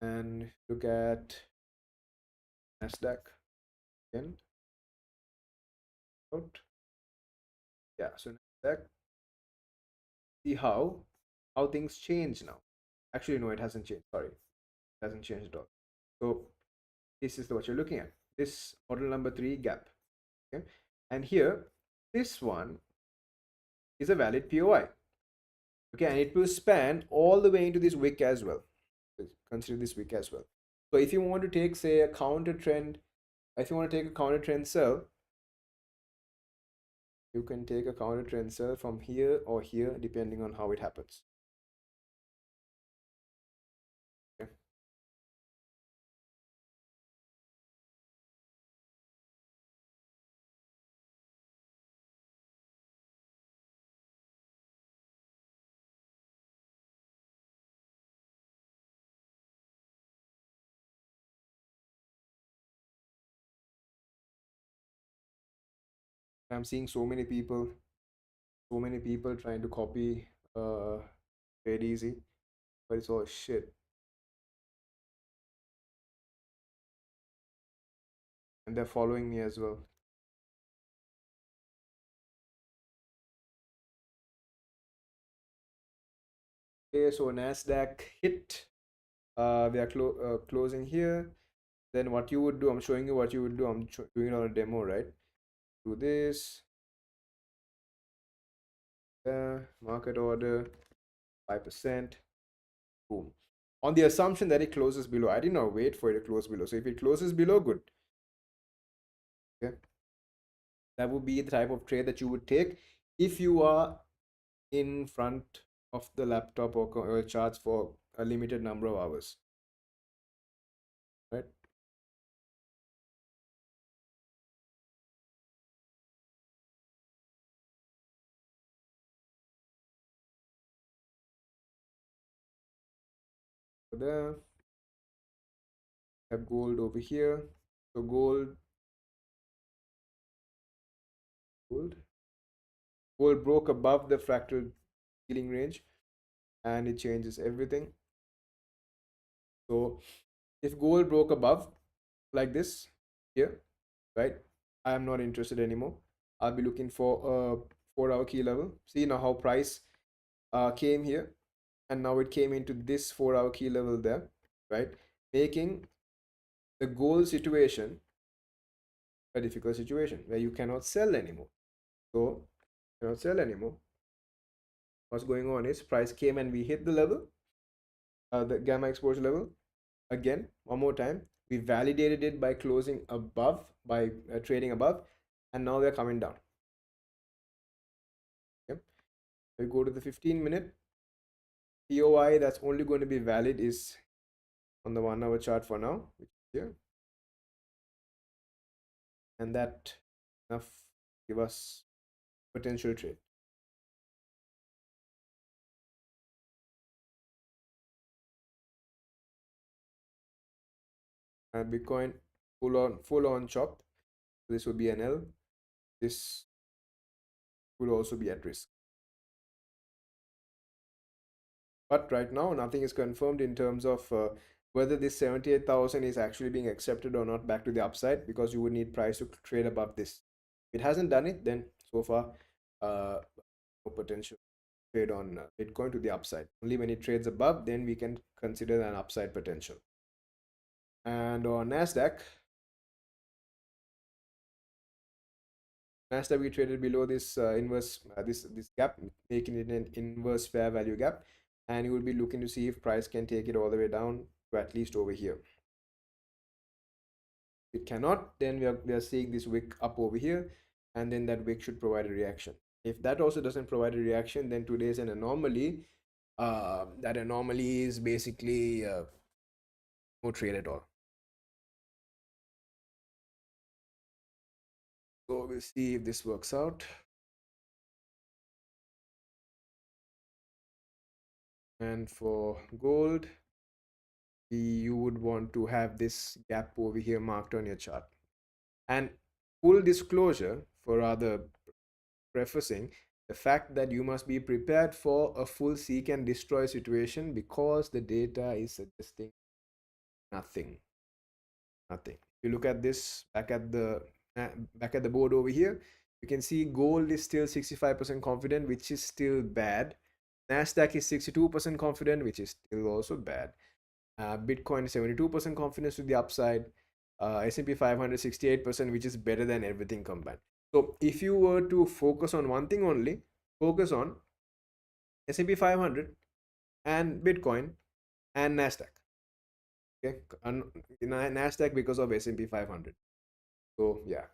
Speaker 1: And look at Nasdaq again. Out. Yeah. So Nasdaq, see how things change now. Actually, no, it hasn't changed. Sorry. It hasn't changed at all. So this is what you're looking at. This model number 3 gap. Okay. And here, this one is a valid POI. Okay, and it will span all the way into this wick as well. Consider this wick as well. So if you want to take, say, a counter trend, if you want to take a counter trend sell, you can take a counter trend sell from here or here, depending on how it happens. Okay. I'm seeing so many people trying to copy TradeEasy, but it's all shit. And they're following me as well. Okay, so Nasdaq hit. We are closing here. Then what you would do, I'm showing you what you would do. I'm doing it on a demo, right? Do this. Market order 5%. Boom. On the assumption that it closes below. I did not wait for it to close below. So if it closes below, good. Okay. That would be the type of trade that you would take if you are in front of the laptop or charts for a limited number of hours. Right? So there, have gold over here. So gold, gold broke above the fractal ceiling range, and it changes everything. So if gold broke above like this here, right, I am not interested anymore. I'll be looking for a 4-hour key level. See now how price came here, and now it came into this 4-hour key level there, right, making the gold situation a difficult situation where you cannot sell anymore. So cannot sell anymore. What's going on is price came and we hit the level, the gamma exposure level. Again, one more time, we validated it by closing above, by trading above, and now they're coming down. Okay, we go to the 15-minute POI. That's only going to be valid is on the 1-hour chart for now, which is here, and that enough give us potential trade. And Bitcoin full on chop. This would be an L. This would also be at risk. But right now, nothing is confirmed in terms of whether this 78,000 is actually being accepted or not back to the upside, because you would need price to trade above this. If it hasn't done it, then so far, no potential trade on Bitcoin to the upside. Only when it trades above, then we can consider an upside potential. And on Nasdaq, we traded below this inverse this gap, making it an inverse fair value gap, and you will be looking to see if price can take it all the way down to at least over here. If it cannot, then we are seeing this wick up over here, and then that wick should provide a reaction. If that also doesn't provide a reaction, then today is an anomaly. That anomaly is basically no trade at all. So we'll see if this works out. And for gold, you would want to have this gap over here marked on your chart. And full disclosure, for other prefacing, the fact that you must be prepared for a full seek and destroy situation because the data is suggesting nothing. Nothing. If you look at this back at the board over here, you can see gold is still 65% confident, which is still bad. Nasdaq is 62% confident, which is still also bad. Bitcoin is 72% confidence to the upside. S&P 500 68%, which is better than everything combined. So if you were to focus on one thing only, focus on S&P 500 and Bitcoin and Nasdaq. Okay, and Nasdaq because of S&P 500. So yeah,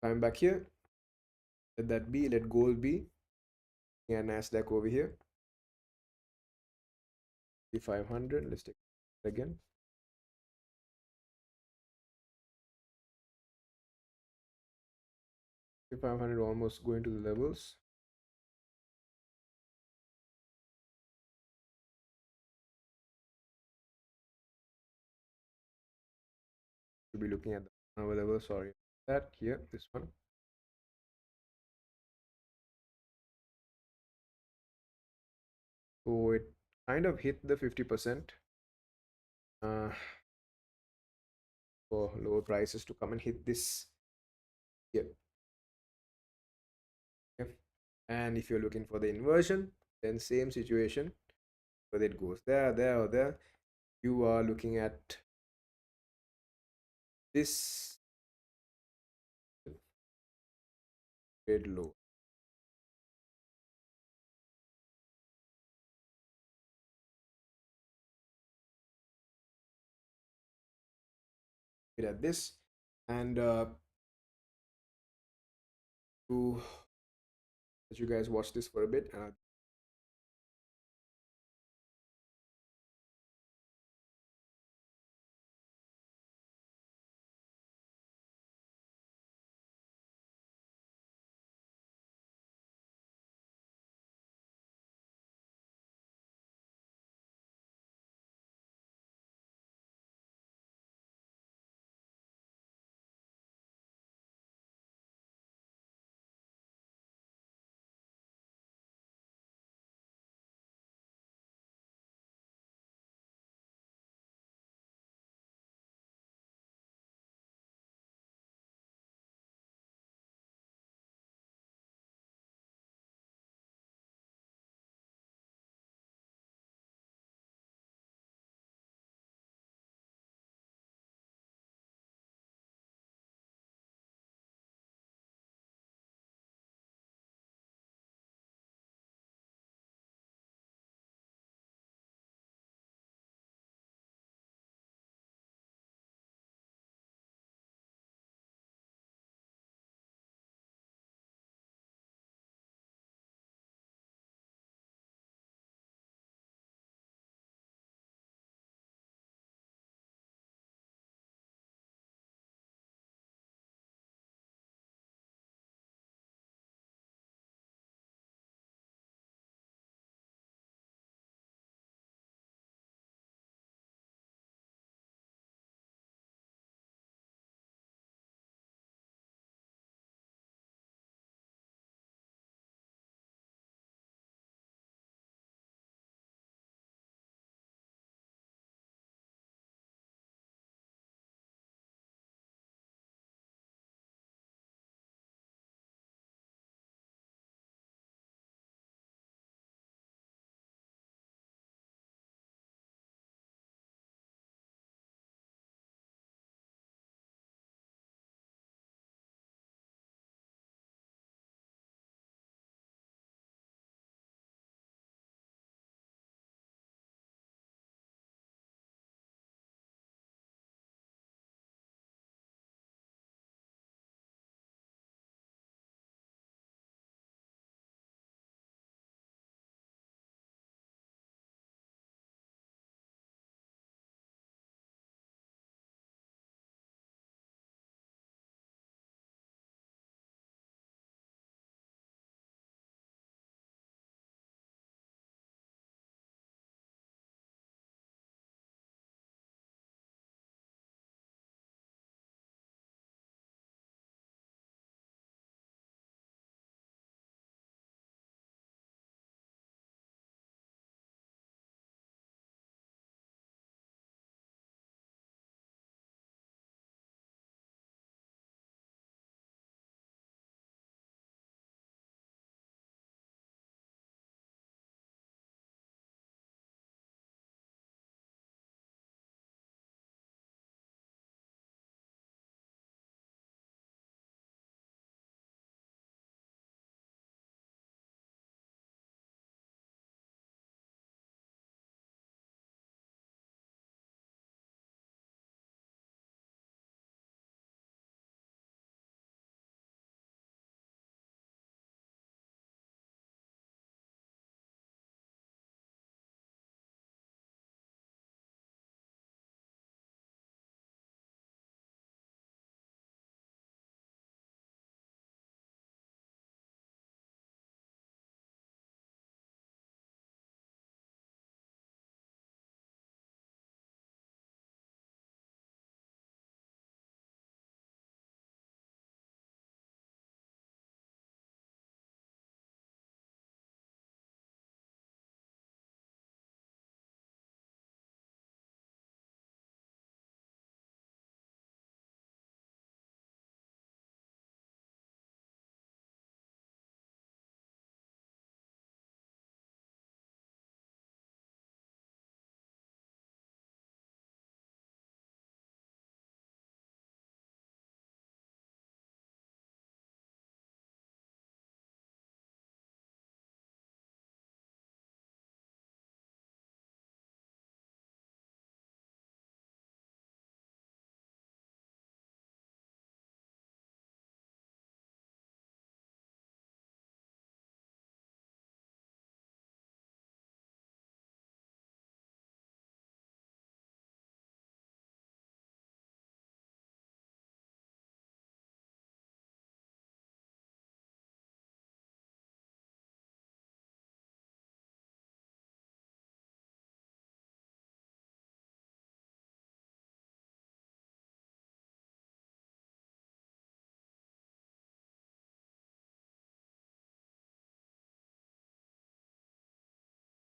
Speaker 1: coming back here, let that be. Let gold be. Yeah, Nasdaq over here. S&P 500. Let's take it again. S&P 500 almost going to the levels. Should be looking at the level. Sorry, that here, this one. So it kind of hit the 50% for lower prices to come and hit this here. Okay. And if you're looking for the inversion, then same situation, whether it goes there, there, or there, you are looking at this trade low. At this, and to let you guys watch this for a bit.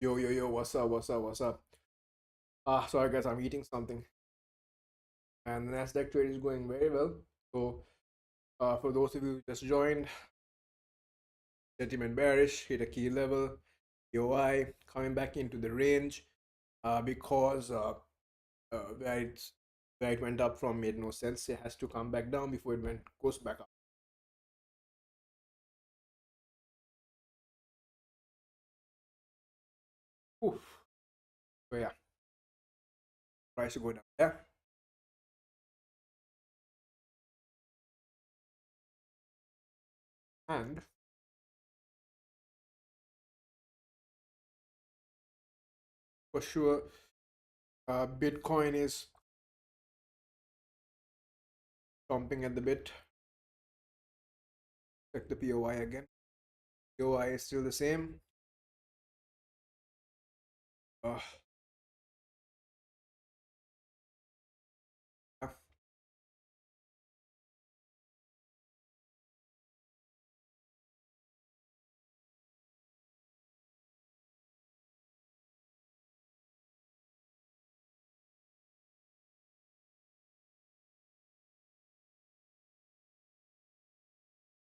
Speaker 1: Yo, yo, yo, what's up, what's up, what's up? Sorry guys, I'm eating something. And the Nasdaq trade is going very well. So, for those of you who just joined, sentiment bearish, hit a key level, POI coming back into the range because where it went up from made no sense. It has to come back down before it goes back up. Oof. So yeah, price to go down. Yeah, and for sure, Bitcoin is pumping at the bit. Check the POI again. POI is still the same. Uh, yeah.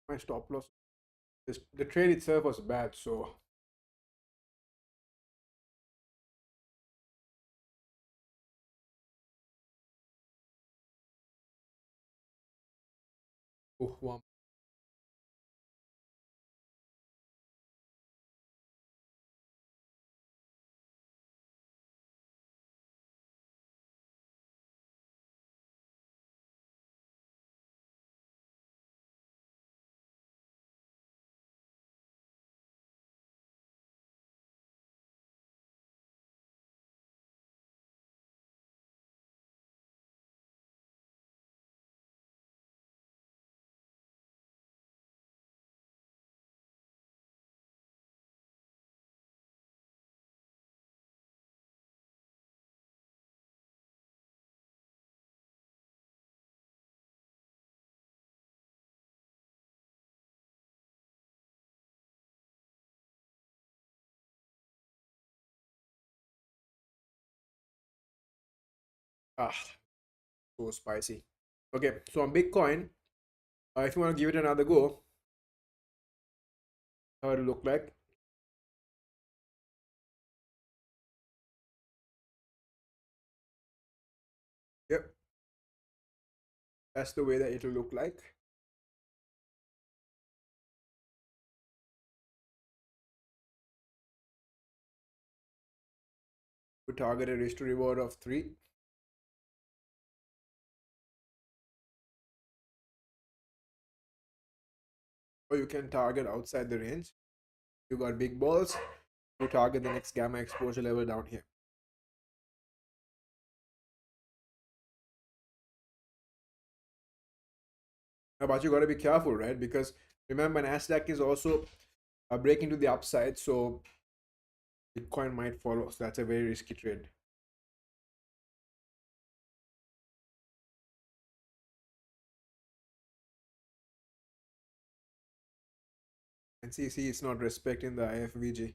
Speaker 1: My stop loss. The trade itself was bad, so one. Ah, so spicy. Okay, so on Bitcoin, if you want to give it another go, how it look like? Yep, that's the way that it'll look like. We target a risk to reward of 3, or you can target outside the range. You got big balls. You target the next gamma exposure level down here. But you got to be careful, right? Because remember, Nasdaq is also breaking to the upside, so Bitcoin might follow. So that's a very risky trade. And see, it's not respecting the IFVG.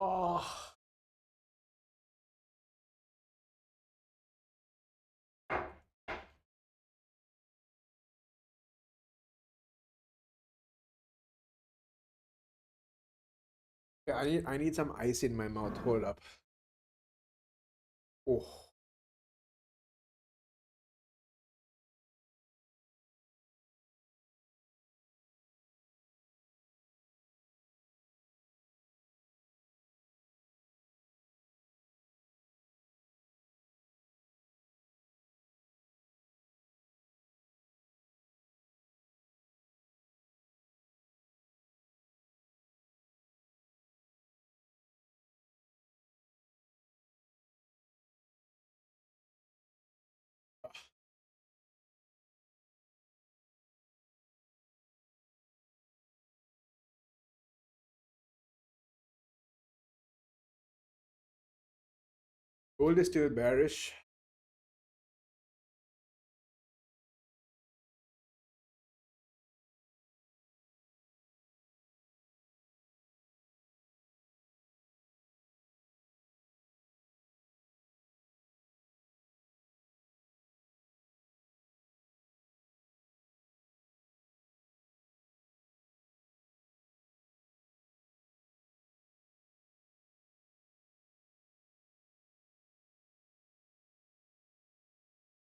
Speaker 1: Oh, yeah, I need some ice in my mouth. Hold up. Oh, Gold is still bearish.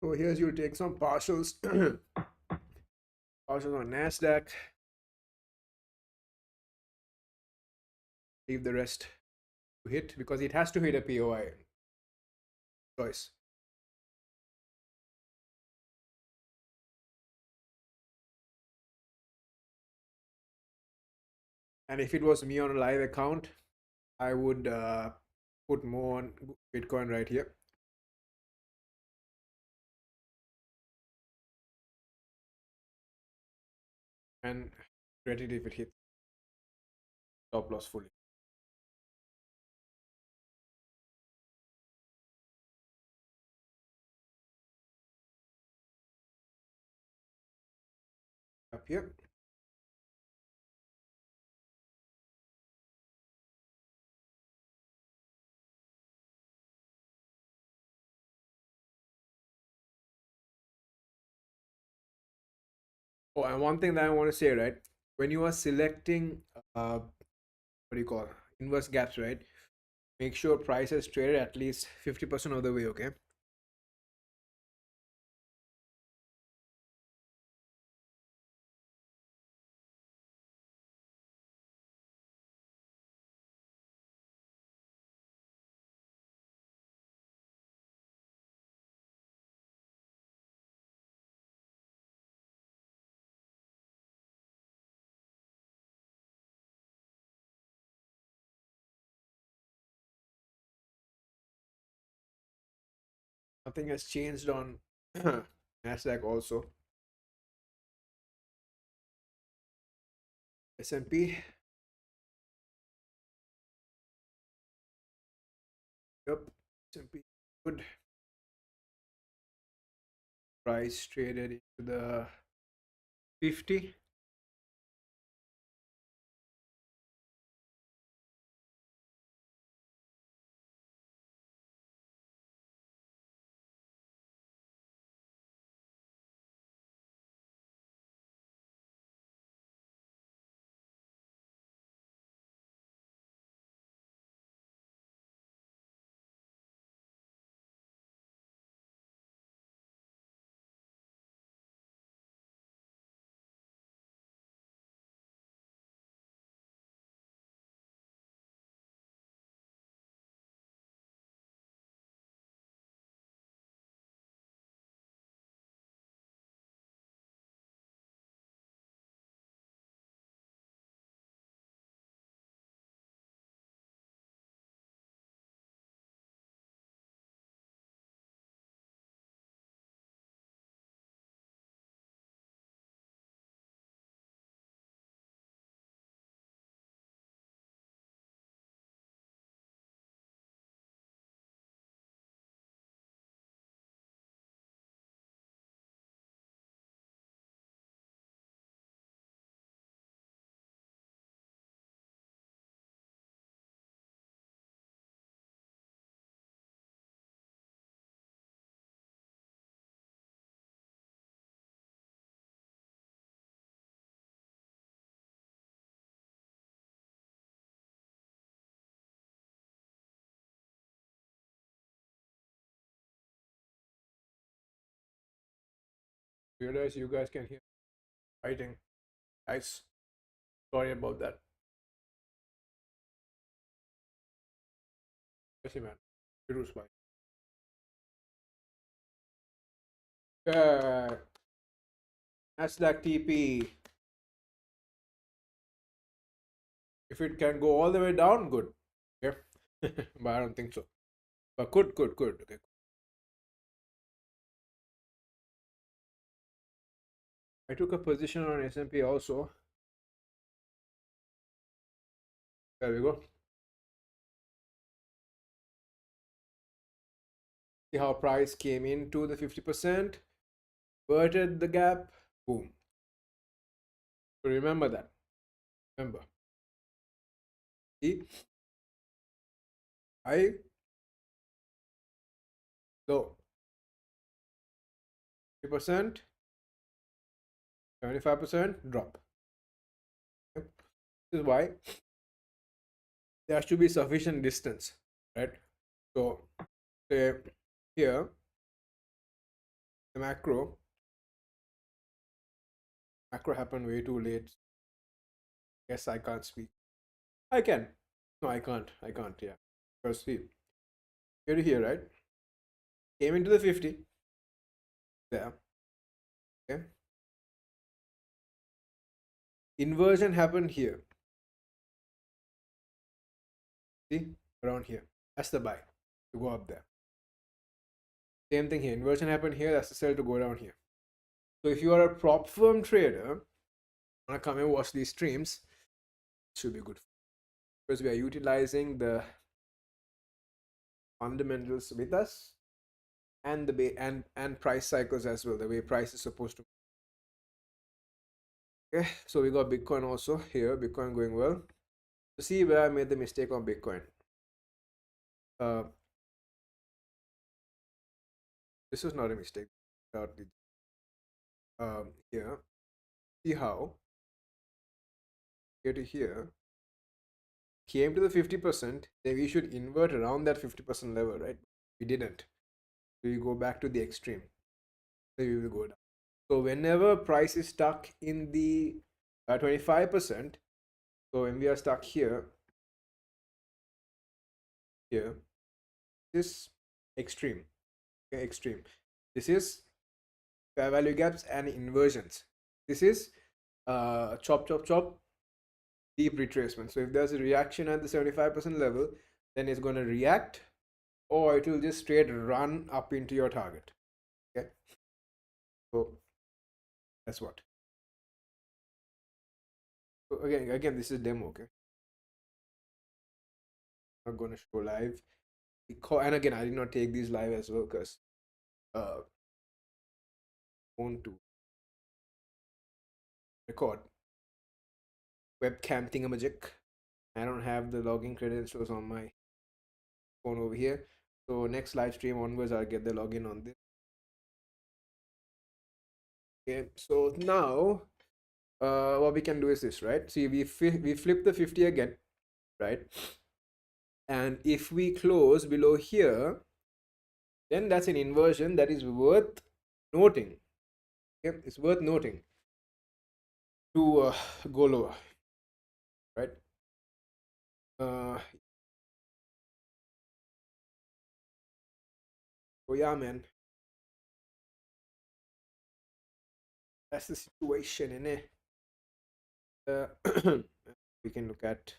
Speaker 1: So here's you take some partials, partials on Nasdaq. Leave the rest to hit because it has to hit a POI choice. And if it was me on a live account, I would put more on Bitcoin right here. And credit if it hits stop loss fully. Up here. Oh, and one thing that I want to say, right? When you are selecting, what do you call inverse gaps, right? Make sure price is traded at least 50% of the way, okay? Nothing has changed on Nasdaq also. S&P. Yep. S&P good. Price traded into the 50. Realize you guys can hear fighting. Nice. Sorry about that. Yes, man. Virus fight. Nasdaq TP. If it can go all the way down, good. Okay. But I don't think so. But good, good, good. Okay. I took a position on S&P also. There we go. See how price came into the 50%, inverted the gap, boom. So remember that. Remember. See, high, low, 50%, 75% drop. Okay? This is why there should be sufficient distance, right? So say here the macro happened way too late. Yes, I can't speak. I can. No, I can't. I can't. Yeah. Because see, here to here, right? Came into the 50 there. Okay. Inversion happened here. See, around here. That's the buy to go up there. Same thing here. Inversion happened here. That's the sell to go down here. So if you are a prop firm trader, wanna come and watch these streams, it should be good because we are utilizing the fundamentals with us and and price cycles as well. The way price is supposed to. Okay, so we got Bitcoin also here. Bitcoin going well. To see where I made the mistake on Bitcoin. Uh, this is not a mistake. Here, see how here to here came to the 50%. Then we should invert around that 50% level, right? We didn't. So we go back to the extreme. So we will go down. So whenever price is stuck in the 25%, so when we are stuck here, this extreme, okay, extreme. This is fair value gaps and inversions. This is chop, chop, chop, deep retracement. So if there's a reaction at the 75% level, then it's going to react or it will just straight run up into your target. Okay. So that's what. So again, this is demo. Okay. I'm not going to show live. And again, I did not take these live as well because phone to record webcam thingamajig. I don't have the login credentials on my phone over here. So next live stream onwards, I'll get the login on this. Okay, so now what we can do is this, right? See, we flip the 50 again, right? And if we close below here, then that's an inversion that is worth noting. Okay, it's worth noting to go lower, right? So yeah, man, that's the situation in it. We can look at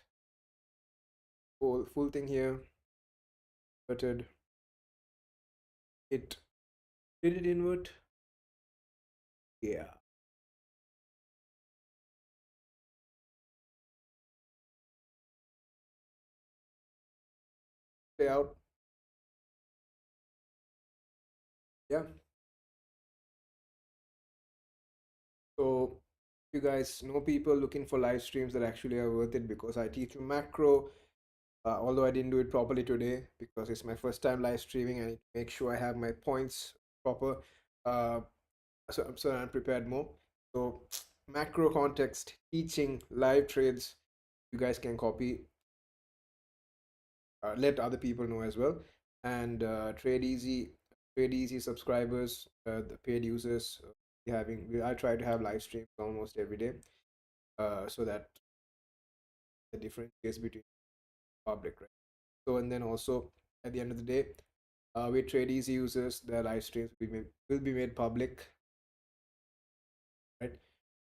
Speaker 1: full thing here. Inverted. It did it invert? Yeah. Play out. Yeah. So you guys know people looking for live streams that actually are worth it because I teach you macro. Although I didn't do it properly today because it's my first time live streaming, I need to make sure I have my points proper. So I'm prepared more. So macro context, teaching live trades, you guys can copy. Let other people know as well. And TradeEasy subscribers, the paid users, I try to have live streams almost every day, so that the difference is between public, right? So and then also at the end of the day, with TradeEasy users, their live streams will be made public, right?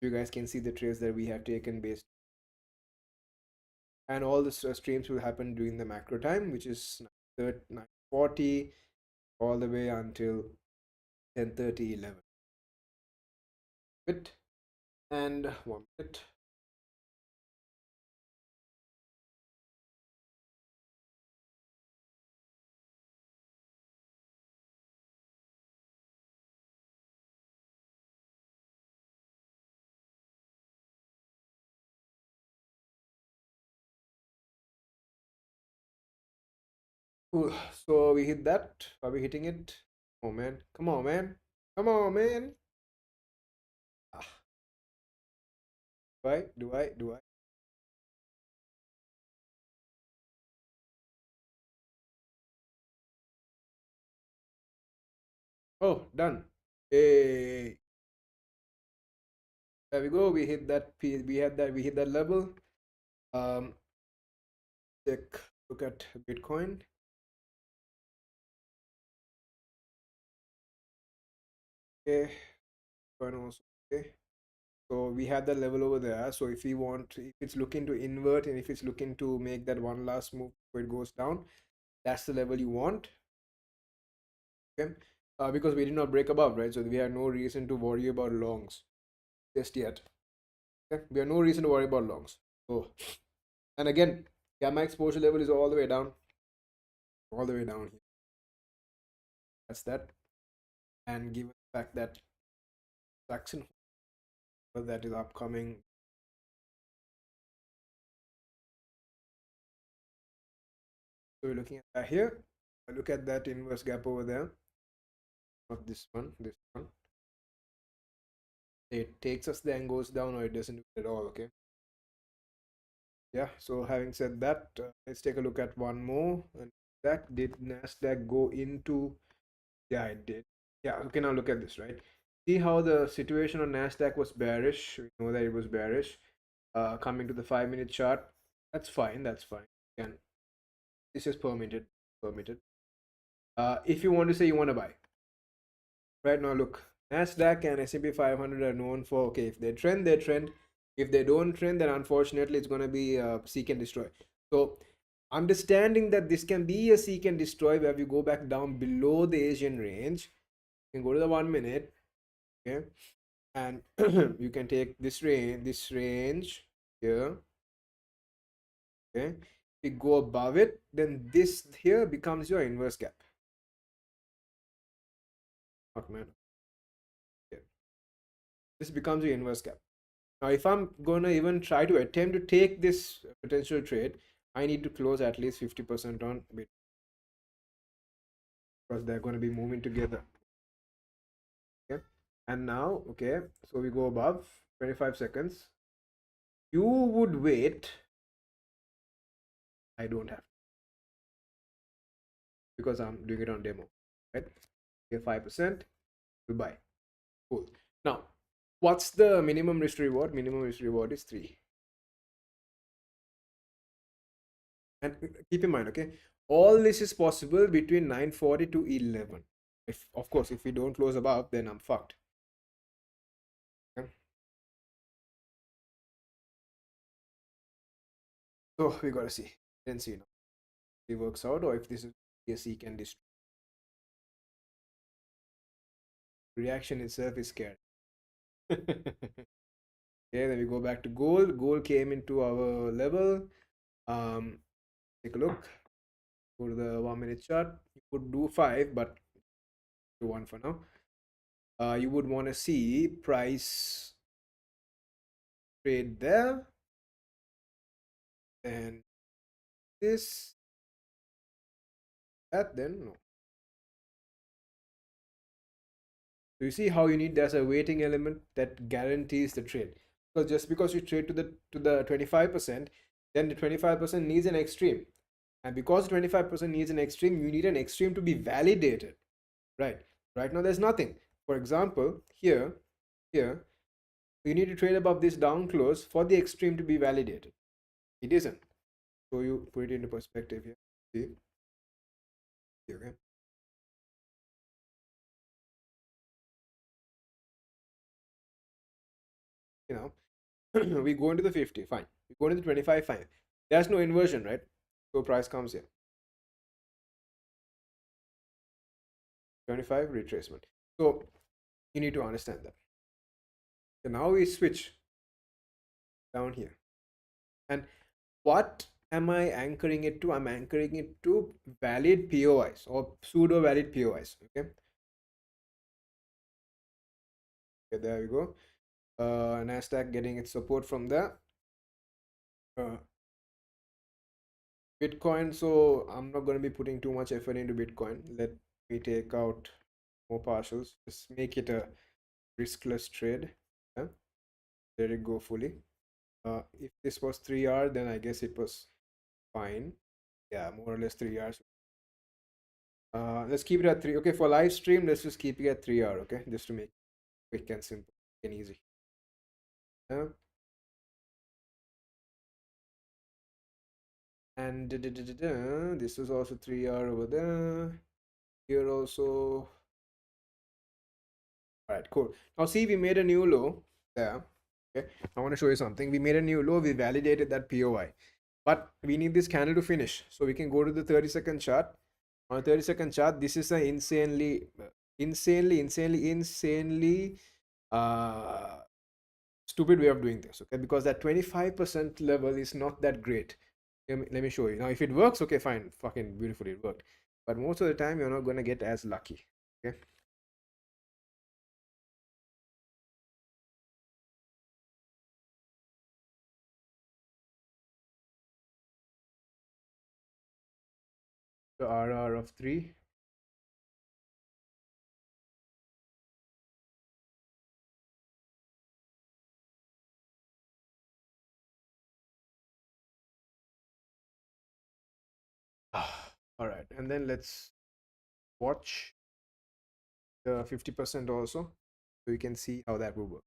Speaker 1: You guys can see the trades that we have taken based, and all the streams will happen during the macro time, which is 9:40 all the way until 10:30, 11. Bit and 1 minute. Cool. So we hit that. Are we hitting it? Oh man. Come on, man. Come on, man. Ah, do I? Do I? Do I? Oh, done. Hey, there we go. We hit that. We had that. We hit that level. Um, check. Look at Bitcoin. Okay. Bitcoin also. Okay. So we have that level over there. So if we want, if it's looking to invert and if it's looking to make that one last move where it goes down, that's the level you want. Okay. Because we did not break above, right? So we have no reason to worry about longs just yet. Okay. We have no reason to worry about longs. So, and again, gamma exposure level is all the way down here. That's that. And given the fact that Jackson that is upcoming, so we're looking at that here. I look at that inverse gap over there. Not this one, this one. It takes us there and goes down, or it doesn't do it at all. Okay. Yeah. So having said that, let's take a look at one more. And that did Nasdaq go into? Yeah, it did. Yeah. Okay. Now look at this. Right. See how the situation on Nasdaq was bearish. We know that it was bearish. Coming to the 5-minute chart, that's fine. That's fine. Again, this is permitted. Permitted. If you want to say you want to buy, right now, look, Nasdaq and S&P 500 are known for, okay, if they trend, they trend. If they don't trend, then unfortunately it's going to be seek and destroy. So understanding that this can be a seek and destroy where we go back down below the Asian range, you can go to the 1 minute, okay, and you can take this range here, okay. If you go above it, then this here becomes your inverse gap. Fuck, man. Yeah. This becomes your inverse gap. Now, if I'm gonna even try to attempt to take this potential trade, I need to close at least 50% on bit because they're going to be moving together. Okay. And now, okay, so we go above 25 seconds. You would wait. I don't have because I'm doing it on demo. Right? Okay, 5%. We buy. Cool. Now, what's the minimum risk reward? Minimum risk reward is 3. And keep in mind, okay, all this is possible between 9:40 to 11. If of course, if we don't close above, then I'm fucked. Okay? So we gotta see. Then see now if it works out or if this is a seek and destroy. Reaction itself is scary. Okay, then we go back to gold. Gold came into our level. Take a look. Go to the 1 minute chart. You could do 5, but do 1 for now. You would want to see price trade there and this, that, then no. So you see how you need, there's a waiting element that guarantees the trade. Because just because you trade to the 25%, then the 25% needs an extreme. And because 25% needs an extreme, you need an extreme to be validated. Right. Right now there's nothing. For example, here, you need to trade above this down close for the extreme to be validated. It isn't. So you put it into perspective here. See? Okay. You know, we go into the 50, fine. We go into the 25, fine. There's no inversion, right? So price comes here. 25 retracement. So you need to understand that. So now we switch down here. And what am I anchoring it to? I'm anchoring it to valid POIs or pseudo valid POIs. Okay. Okay, there we go. Nasdaq getting its support from there. Bitcoin, so I'm not going to be putting too much effort into Bitcoin. Let me take out more partials. Just make it a riskless trade. Yeah, let it go fully. If this was 3 hour, then I guess it was fine. Yeah, more or less 3 hours. Let's keep it at three. Okay, for live stream, let's just keep it at 3 hour. Okay, just to make it quick and simple and easy. Yeah. And this is also 3 hour over there. Here also. All right, cool. Now see, we made a new low there. Okay, I want to show you something. We made a new low. We validated that POI, but we need this candle to finish. So we can go to the 30-second chart. On a 30-second chart, this is an insanely uh, stupid way of doing this. Okay, because that 25% level is not that great. Let me show you. Now, if it works, okay, fine, fucking beautiful, it worked. But most of the time, you're not gonna get as lucky. Okay. The RR of 3. All right, and then let's watch the 50% also, so you can see how that will work.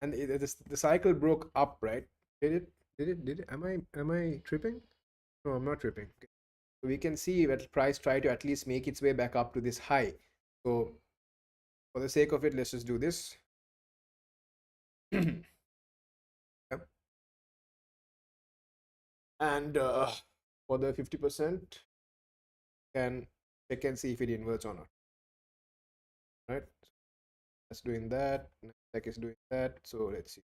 Speaker 1: And the cycle broke up, right? Did it? Did it? Am I tripping? No, I'm not tripping. Okay. So we can see that price try to at least make its way back up to this high. So for the sake of it, let's just do this. Yep. And for the 50%, can check and see if it inverts or not. Right? That's doing that. Nasdaq is doing that. So let's see.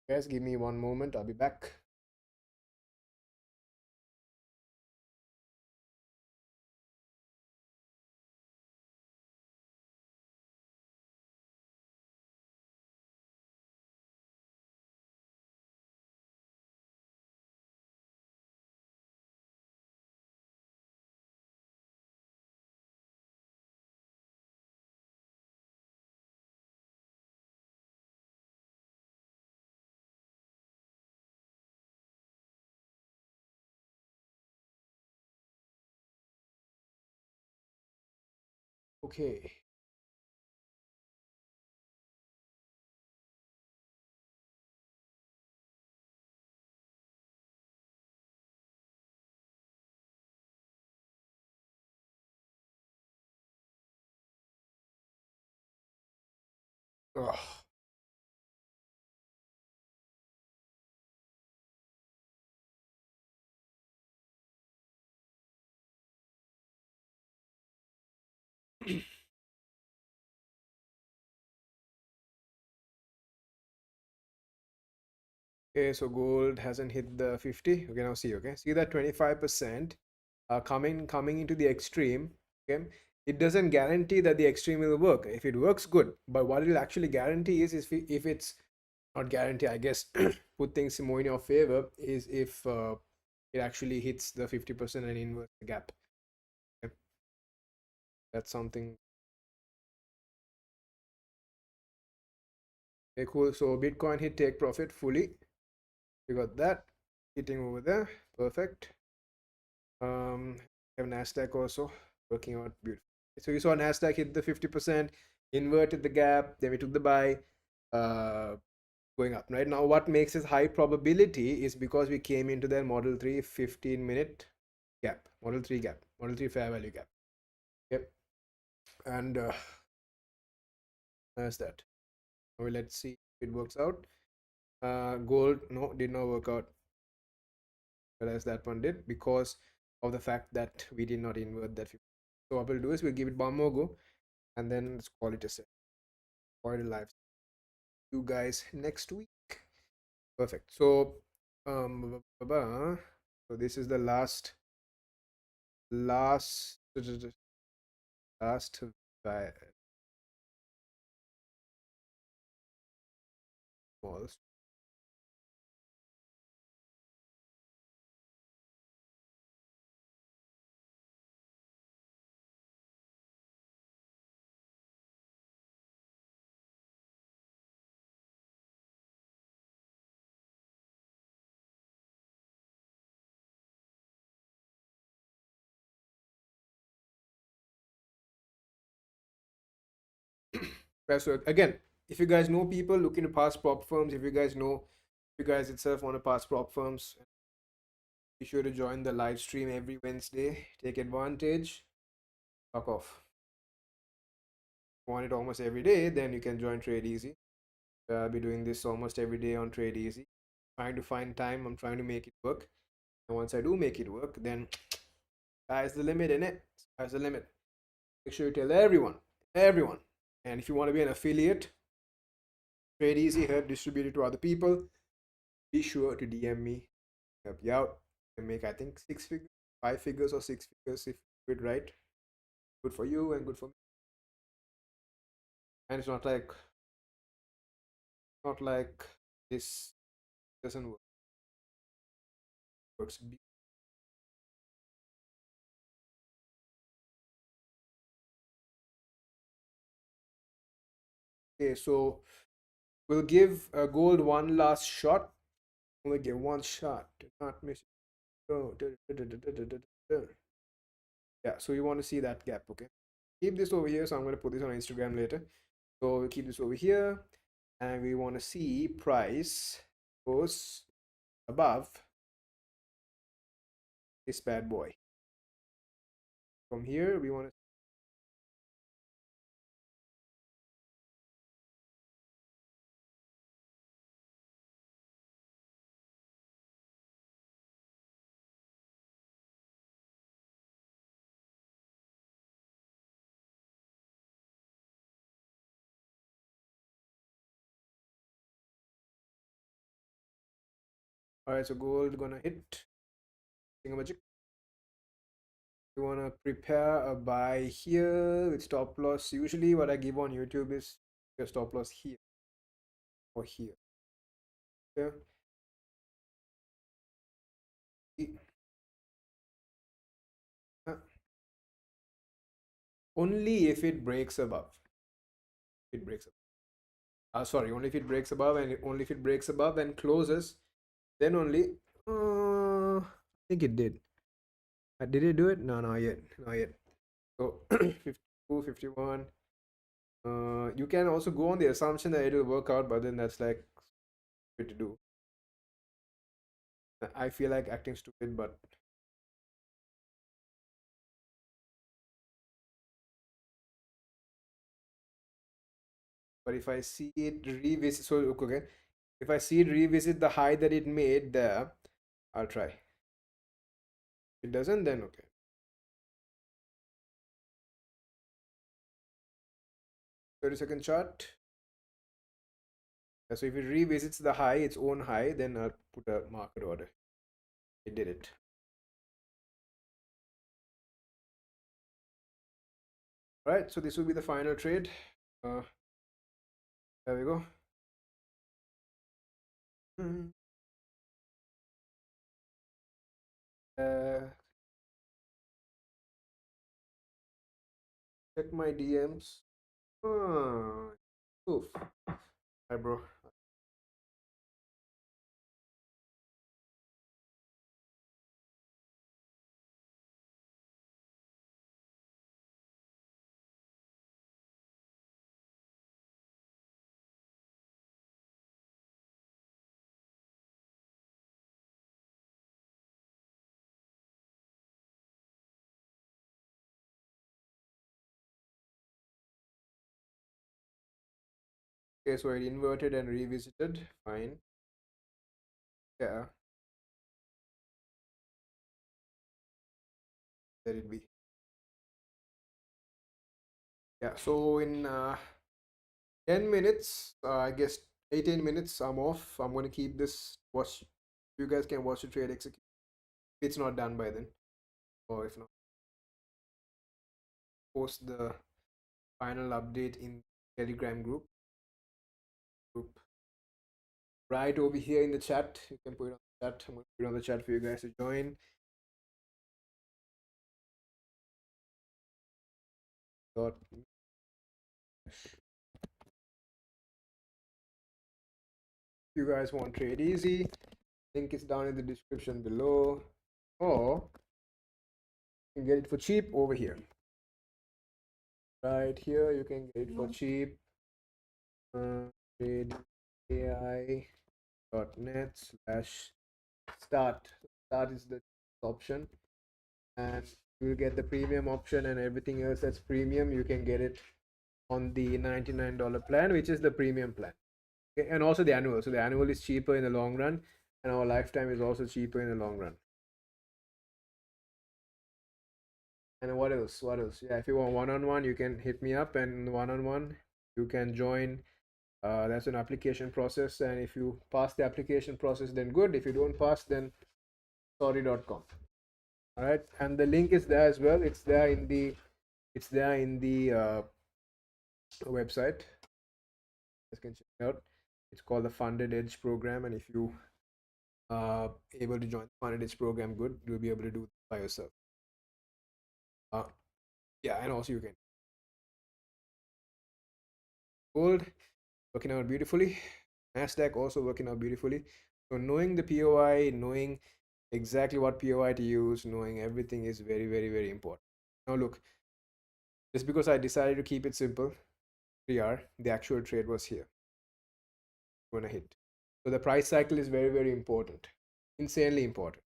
Speaker 1: Guys, give me one moment. I'll be back. Okay. Ugh. Okay, so gold hasn't hit the 50. Okay, now see, okay. See that 25% coming into the extreme. Okay. It doesn't guarantee that the extreme will work. If it works, good. But what it will actually guarantee is if it's not guarantee, I guess, put things more in your favor, is if it actually hits the 50% and inverts the gap. Okay. That's something. Okay, cool. So Bitcoin hit take profit fully. We got that hitting over there. Perfect. Have Nasdaq also working out beautiful. So you saw Nasdaq hit the 50%, inverted the gap, then we took the buy, uh, going up. Right now, what makes it high probability is because we came into their Model 3 15-minute gap, Model 3 gap, Model 3 fair value gap. Yep, and that's that. Now let's see if it works out. Gold, no, did not work out, whereas that one did because of the fact that we did not invert that 50. So what we'll do is we'll give it one more go, and then let's call it a set. Call it a live. You guys next week. Perfect. So, so this is the last, last, uh, malls. Yeah, so again, if you guys know people looking to pass prop firms, if you guys know, if you guys itself want to pass prop firms, be sure to join the live stream every Wednesday. Take advantage. Fuck off. Want it almost every day, then you can join TradeEasy. I'll be doing this almost every day on TradeEasy. Trying to find time. I'm trying to make it work. And once I do make it work, then sky's the limit, innit? Sky's the limit. Make sure you tell everyone, everyone. And if you want to be an affiliate, TradeEasy help distribute it to other people. Be sure to DM me, help you out, and make I think 6 figures, 5 figures, or 6 figures if you do it right. Good for you and good for me. And it's not like this doesn't work. Works. Okay, so we'll give gold one last shot. Only get one shot. Do not miss it. Oh, yeah, so you want to see that gap, okay? Keep this over here. So I'm going to put this on Instagram later. So we'll keep this over here. And we want to see price goes above this bad boy. From here, we want to. All right, so gold gonna hit. Thingamajig. You want to prepare a buy here with stop loss. Usually, what I give on YouTube is your stop loss here or here. Yeah. Uh, Only if it breaks above. It breaks above. Sorry, only if it breaks above, and only if it breaks above and closes, then only. I think it did. Did it do it? No, not yet. Not yet. So 52, 51. You can also go on the assumption that it will work out, but then that's like stupid to do. I feel like acting stupid, but if I see it revisit, so okay, if I see it revisit the high that it made there, I'll try. If it doesn't, then okay. 30-second chart. So if it revisits the high, its own high, then I'll put a market order. It did it. All right, so this will be the final trade. There we go. Mhm. Uh, Check my DMs. Oof. Hi, bro. Okay, so it inverted and revisited. Fine. Yeah, let it be. Yeah, so in 10 minutes, I guess 18 minutes, I'm off. I'm going to keep this. Watch, you guys can watch the trade execute. If it's not done by then, or if not, post the final update in Telegram group right over here in the chat. You can put it on the chat. I'm going to put it on the chat for you guys to join. Dot. If you guys want trade easy, link is down in the description below, or you can get it for cheap over here. Right here, you can get it for cheap. TradeAI.net/start. Start is the option, and you'll get the premium option, and everything else that's premium you can get it on the $99 plan, which is the premium plan. Okay? And also the annual. So the annual is cheaper in the long run, and our lifetime is also cheaper in the long run. And what else? What else? Yeah, if you want one-on-one, you can hit me up, and one-on-one, you can join. That's an application process, and if you pass the application process, then good. If you don't pass, then sorry.com. All right, and the link is there as well. It's there in the website. You can check it out. It's called the Funded Edge program, and if you able to join the Funded Edge program, good, you'll be able to do it by yourself. Yeah, and also you can gold working out beautifully. Nasdaq also working out beautifully. So knowing the POI, knowing exactly what POI to use, knowing everything is very, very, very important. Now look, just because I decided to keep it simple, 3R, the actual trade was here. Gonna hit. So the price cycle is very, very important. Insanely important.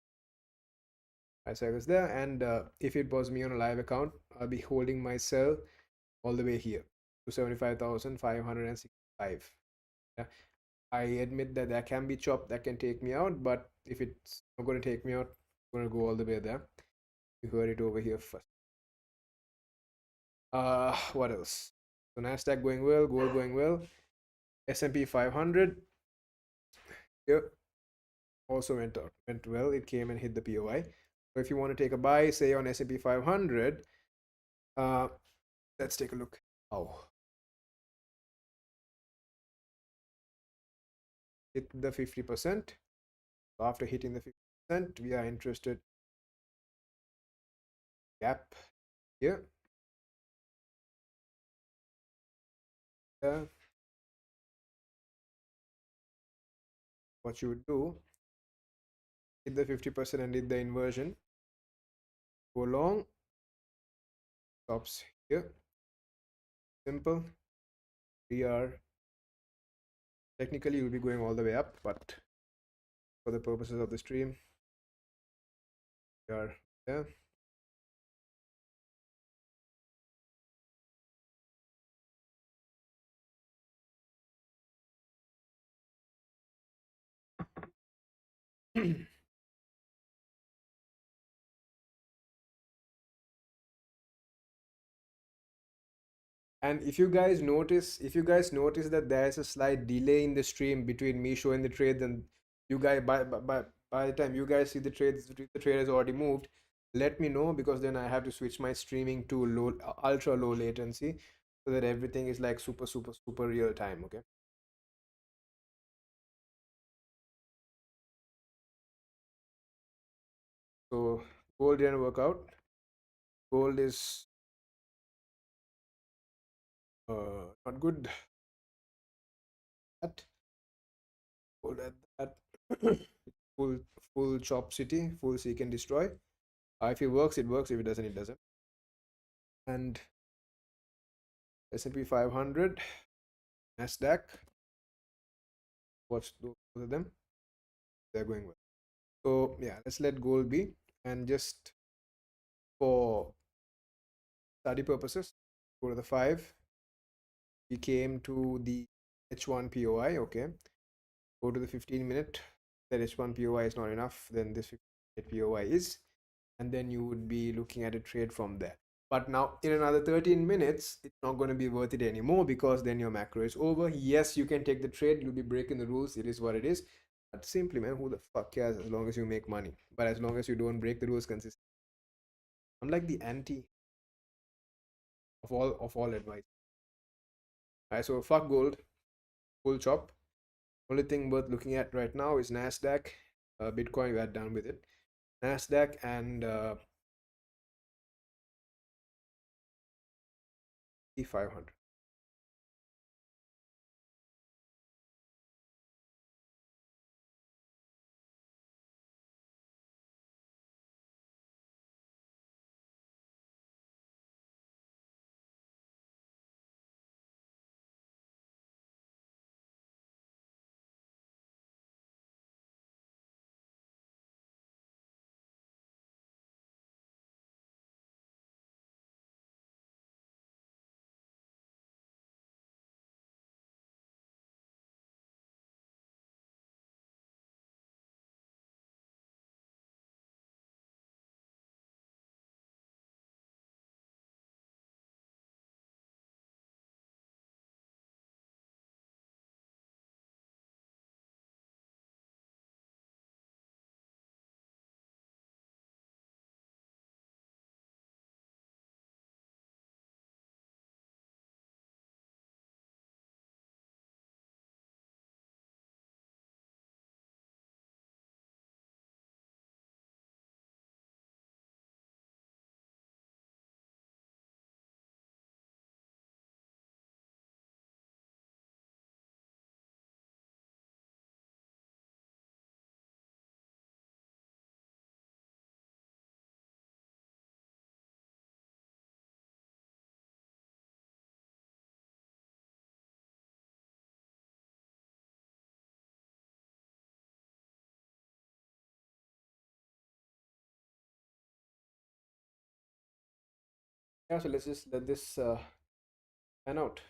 Speaker 1: Price cycle is there, and if it was me on a live account, I'll be holding my sell all the way here to 75,565. Yeah. I admit that that can be chopped, that can take me out, but if it's not going to take me out, I'm going to go all the way there. You heard it over here first. What else? So Nasdaq going well, gold going well, S&P 500 here also went well. It came and hit the POI. So if you want to take a buy, say on S&P 500, let's take a look. Oh, hit the 50%. So after hitting the 50%, we are interested. Gap here. Yeah. What you would do, hit the 50% and did the inversion, go long, stops here. Simple. We are technically you'll be going all the way up, but for the purposes of the stream, we are there. And if you guys notice that there's a slight delay in the stream between me showing the trades and you guys, by the time you guys see the trades, the trade has already moved. Let me know, because then I have to switch my streaming to ultra low latency, so that everything is like super super super real time. Okay. So gold didn't work out. Gold is not good at gold at that. full full chop city, full seek and destroy. If it works, it works. If it doesn't, it doesn't. And S&P 500, Nasdaq, watch both of them. They're going well. So yeah, let's let gold be, and just for study purposes, go to the 5. We came to the H1 POI. Okay, go to the 15-minute. That H1 POI is not enough, then this 15-minute POI is, and then you would be looking at a trade from there. But now in another 13 minutes, it's not going to be worth it anymore because then your macro is over. Yes, you can take the trade. You'll be breaking the rules. It is what it is. But simply, man, who the fuck cares as long as you make money? But as long as you don't break the rules consistently. I'm like the anti of all advice. Alright, so fuck gold, full chop. Only thing worth looking at right now is Nasdaq, Bitcoin. We are done with it. Nasdaq and E500. Yeah, so let's just let this pan out.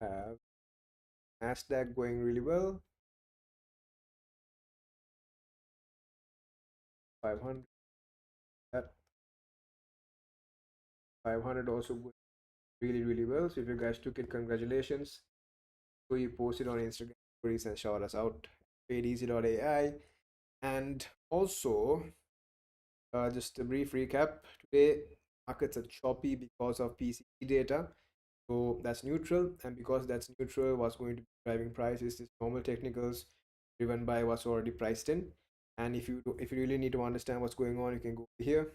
Speaker 1: Uh, Nasdaq going really well. 500. That 500 also going really really well. So if you guys took it, congratulations. So you post it on Instagram stories and shout us out. TradeEasy.ai. And also, just a brief recap. Today, markets are choppy because of PCE data. So that's neutral. And because that's neutral, what's going to be driving prices is normal technicals driven by what's already priced in. And if you really need to understand what's going on, you can go here,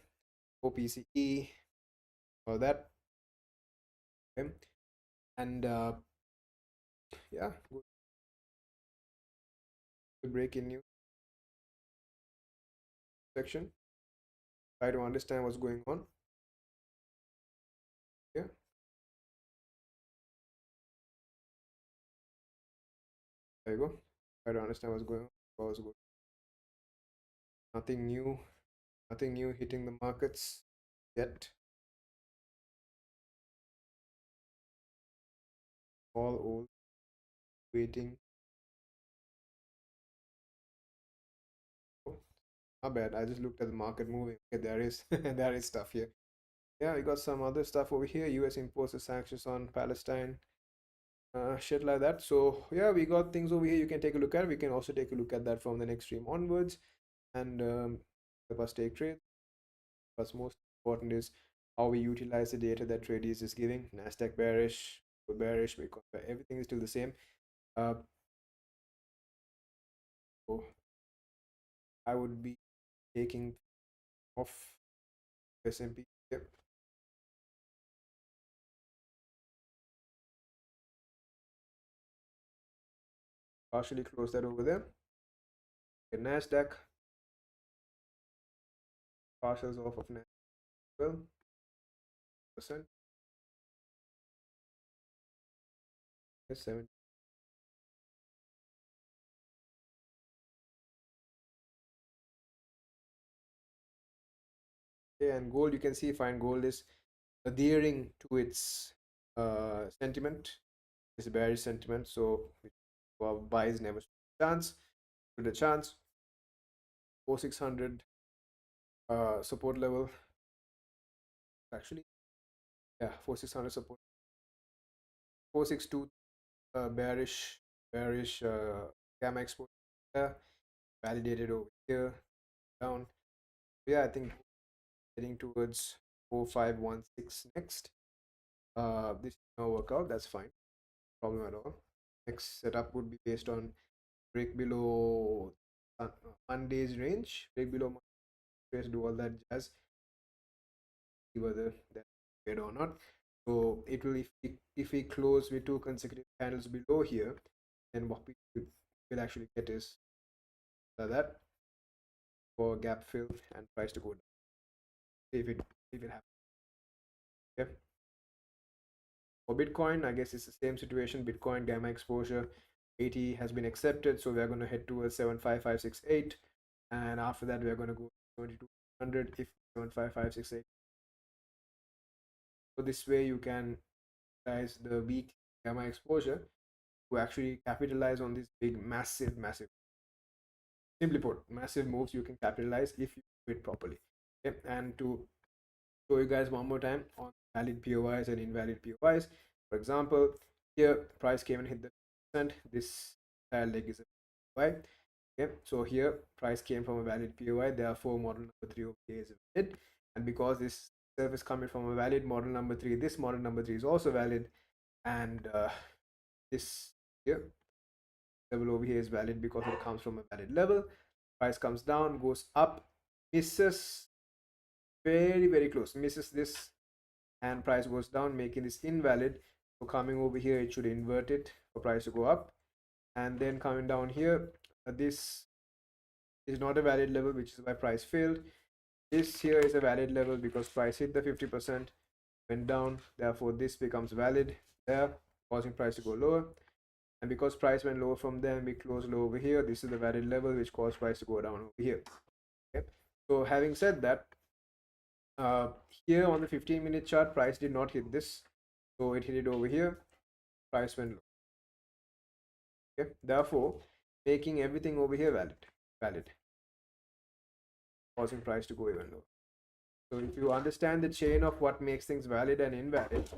Speaker 1: go PCE, all that. Okay. And yeah, the breaking news section. Try to understand what's going on. Yeah, there you go. Try to understand what's going on. What's good. Nothing new. Nothing new hitting the markets yet. All old, waiting. Oh, not bad. I just looked at the market moving. Okay, there is there is stuff here. Yeah, we got some other stuff over here. US imposes sanctions on Palestine. Shit like that. So yeah, we got things over here you can take a look at. We can also take a look at that from the next stream onwards and help us take trade. What's most important is how we utilize the data that TradeEasy is giving. Nasdaq bearish because everything is still the same. Uh, so I would be taking off S&P. Yep, partially close that over there. Okay, Nasdaq partials off of Nasdaq 12%. Yes, 7. Okay, and gold, you can see fine gold is adhering to its sentiment, its bearish sentiment. So buys never chance to the chance. 4600 support level. Actually, yeah, 4600 support. 462 bearish gamma export. Yeah, validated over here down. Yeah, I think heading towards 4516 next. This did not work out. That's fine. Problem at all. Next setup would be based on break below Monday's range, break below Monday's, do all that jazz, see whether that's good or not. So it will, if we close with 2 consecutive candles below here, then what we will actually get is that for gap fill and price to go down. If it happens. Okay. For Bitcoin, I guess it's the same situation. Bitcoin gamma exposure 80 has been accepted, so we're going to head towards 75568, and after that we're going to go 2200 if 75568. So this way you can utilize the weak gamma exposure to actually capitalize on this big massive, simply put, massive moves you can capitalize if you do it properly. Okay, and to show you guys one more time on valid POIs and invalid POIs. For example, here price came and hit the percent. This entire leg is a POI. Okay, so here price came from a valid POI. Therefore, model number 3 over here is valid. And because this surf is coming from a valid model number 3, this model number 3 is also valid. And this here level over here is valid because it comes from a valid level. Price comes down, goes up, misses very close, misses this, and price goes down, making this invalid. So coming over here, it should invert it for price to go up, and then coming down here, this is not a valid level, which is why price failed. This here is a valid level because price hit the 50%, went down, therefore this becomes valid there, causing price to go lower. And because price went lower from there and we closed low over here, this is the valid level which caused price to go down over here. Okay, so having said that, here on the 15-minute chart, price did not hit this, so it hit it over here, price went low. Okay, therefore making everything over here valid, causing price to go even lower. So if you understand the chain of what makes things valid and invalid,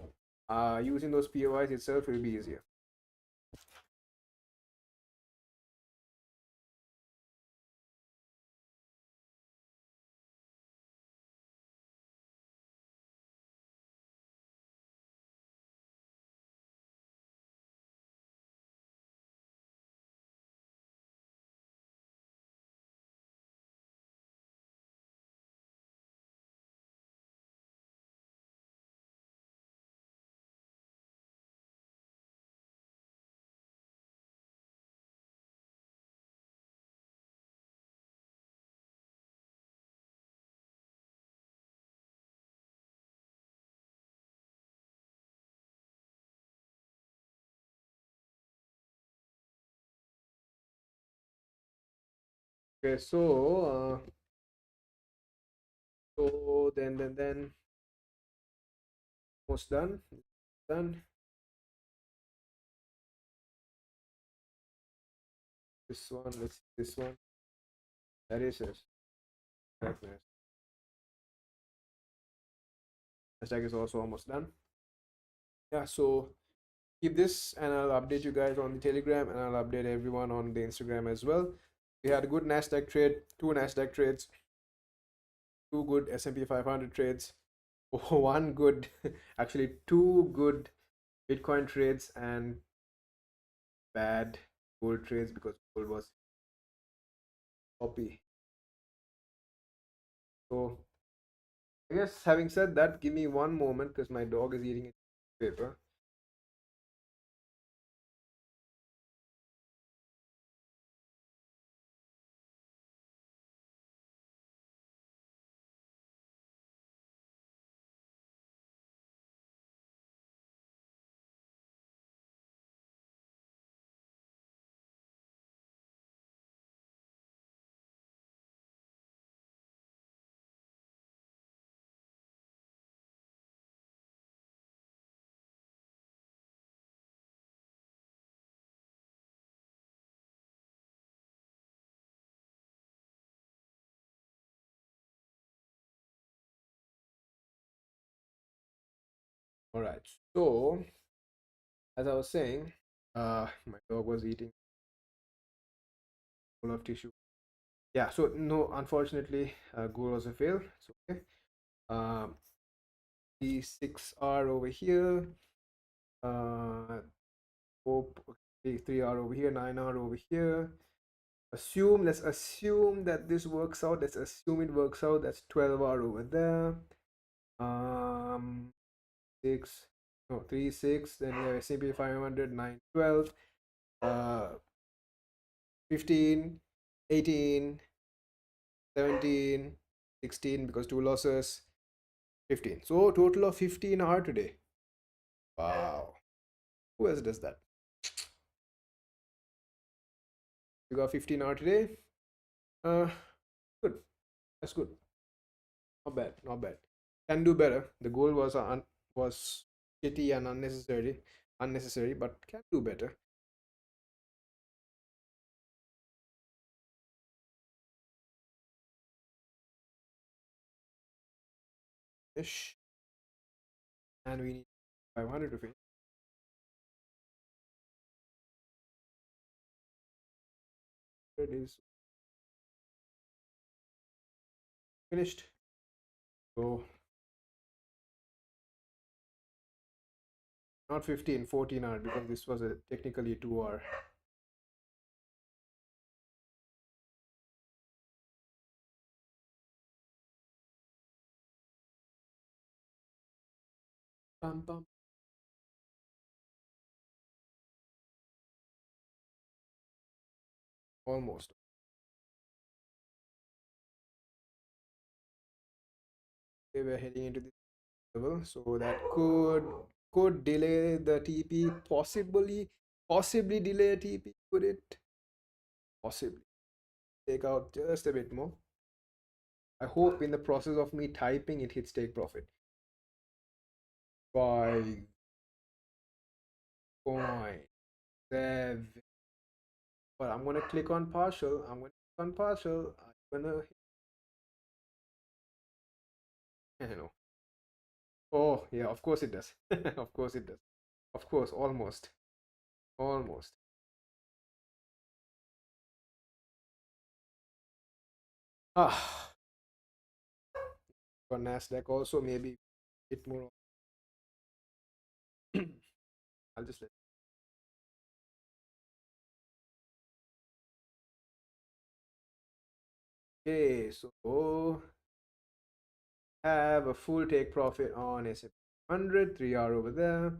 Speaker 1: using those POIs itself will be easier. Okay, so then almost done. This one, let's see this one. That is it. Hashtag is also almost done. Yeah, so keep this and I'll update you guys on the Telegram and I'll update everyone on the Instagram as well. We had a good Nasdaq trade, two Nasdaq trades, two good S&P 500 trades, one good, actually two good Bitcoin trades and bad gold trades because gold was choppy. So I guess having said that, give me one moment because my dog is eating paper. All right. So as I was saying, my dog was eating full of tissue. Yeah. So no, unfortunately, goal was a fail. It's okay. Um, the 6R over here. Hope okay, 3R over here, 9R over here. Let's assume that this works out. Let's assume it works out. That's 12R over there. Um, 6, no, 3, 6. Then we have S&P 500, 9, 12. 15, 18, 17, 16 because two losses, 15. So total of 15 are today. Wow. Who else does that? You got 15 hour today. Uh, Good. That's good. Not bad. Not bad. Can do better. The goal was shitty and unnecessary, but can do better. Ish. And we need 500 to finish. It is finished. So not 15, 14 hour because this was a technically 2 hour. Bum, bum. Almost. Okay, we're heading into this level, so that could delay the TP, possibly delay a TP. Could it possibly take out just a bit more? I hope in the process of me typing it hits take profit. 5.7. But I'm gonna click on partial. I'm gonna click on partial. I'm gonna you know. Oh yeah, of course it does. Of course it does. Of course, almost. Almost. Ah, for Nasdaq also maybe a bit more. I'll just let. Okay, so have a full take profit on S&P 100, 3R over there.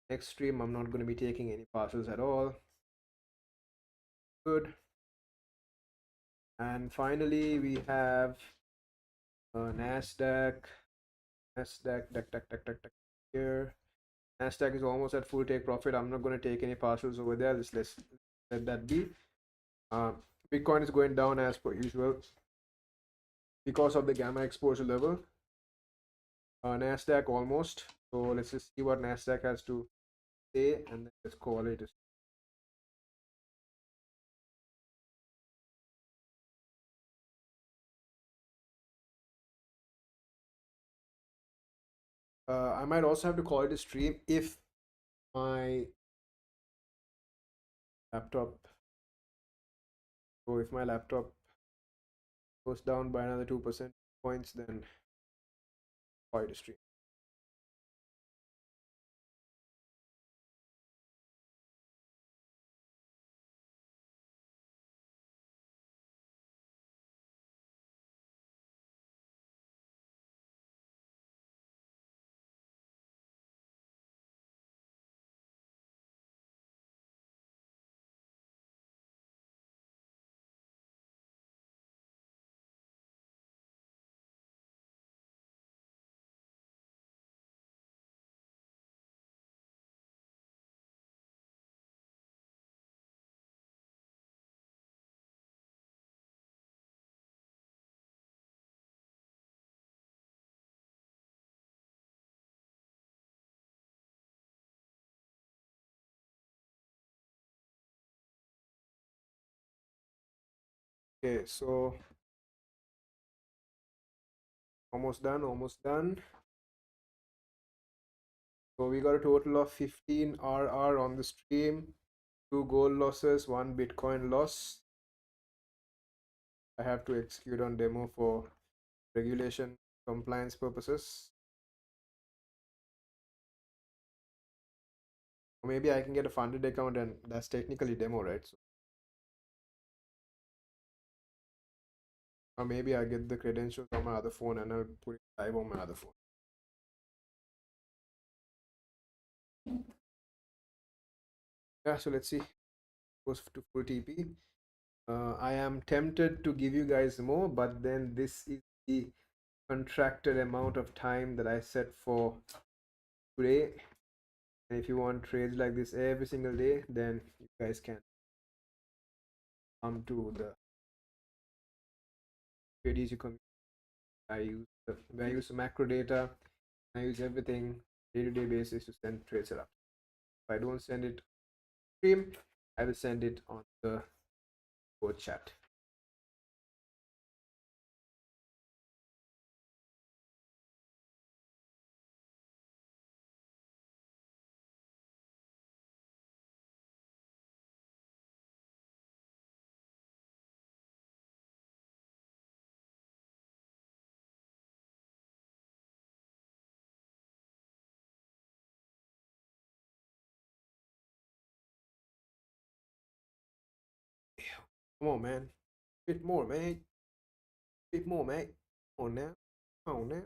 Speaker 1: Next stream, I'm not going to be taking any partials at all. Good. And finally, we have Nasdaq. Nasdaq, here. Nasdaq is almost at full take profit. I'm not going to take any partials over there. Let's let that be. Bitcoin is going down as per usual because of the gamma exposure level. Nasdaq almost. So let's just see what Nasdaq has to say, and then let's call it. I might also have to call it a stream if my laptop. So if my laptop goes down by another 2% points, then call it a stream. Okay, so almost done, almost done. So we got a total of 15 RR on the stream, 2 gold losses, 1 Bitcoin loss. I have to execute on demo for regulation compliance purposes. Or maybe I can get a funded account, and that's technically demo, right? So, or maybe I get the credentials on my other phone and I'll put it live on my other phone. Yeah, so let's see. Goes to full TP. I am tempted to give you guys more, but then this is the contracted amount of time that I set for today. And if you want trades like this every single day, then you guys can come to the TradeEasy community. I use the macro data. I use everything day-to-day basis to send trade setup. If I don't send it stream, I will send it on the board chat. Come on, man. Bit more, man. Bit more, man. Come on now. Come on now.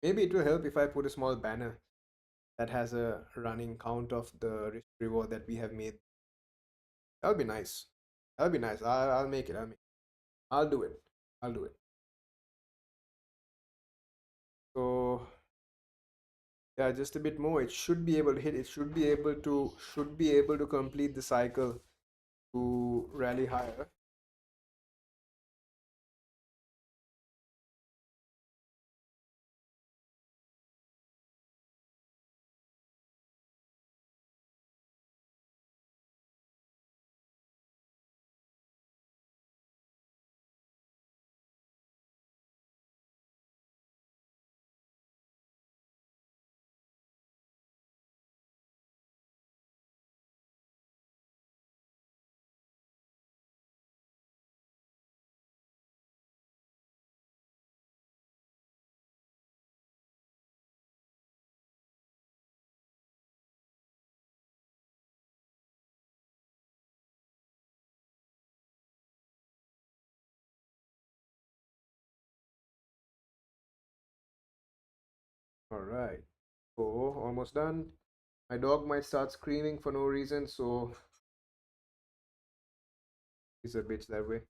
Speaker 1: Maybe it will help if I put a small banner that has a running count of the risk reward that we have made. That'll be nice. That'll be nice. I'll make it. I'll do it. I'll do it. So yeah, just a bit more. It should be able to hit. It should be able to complete the cycle to rally higher. All right. So almost done. My dog might start screaming for no reason, so he's a bitch that way.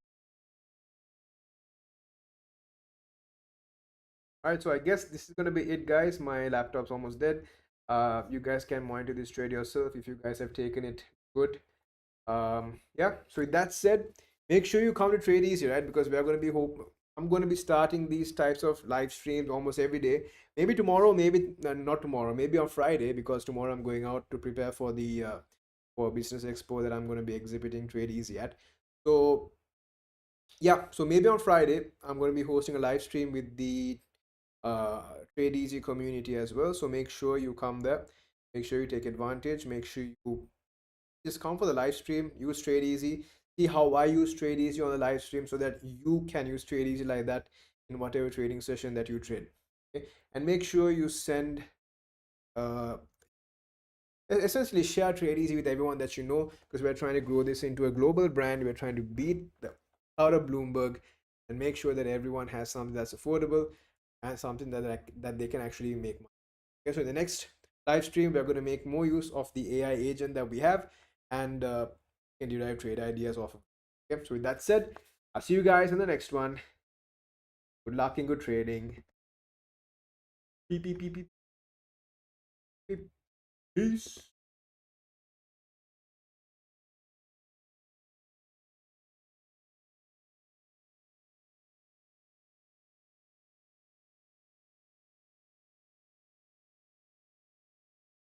Speaker 1: All right, so I guess this is gonna be it, guys. My laptop's almost dead. You guys can monitor this trade yourself if you guys have taken it good. Yeah, so with that said, make sure you come to Trade Easy, right? Because we are going to be I'm going to be starting these types of live streams almost every day. Maybe tomorrow, maybe not tomorrow, maybe on Friday, because tomorrow I'm going out to prepare for the for Business Expo that I'm going to be exhibiting Trade Easy at. So yeah, so maybe on Friday I'm going to be hosting a live stream with the uh, Trade Easy community as well. So make sure you come there. Make sure you take advantage. Make sure you just come for the live stream, use Trade Easy, see how I use Trade Easy on the live stream so that you can use Trade Easy like that in whatever trading session that you trade. Okay? And make sure you send uh, essentially share Trade Easy with everyone that you know, because we're trying to grow this into a global brand. We're trying to beat the out of Bloomberg and make sure that everyone has something that's affordable and something that they can actually make money. Okay, so in the next live stream, we're going to make more use of the AI agent that we have and can derive trade ideas off of it. Okay, so with that said, I'll see you guys in the next one. Good luck and good trading. Peep, peep, peep, peep, peep. Peace.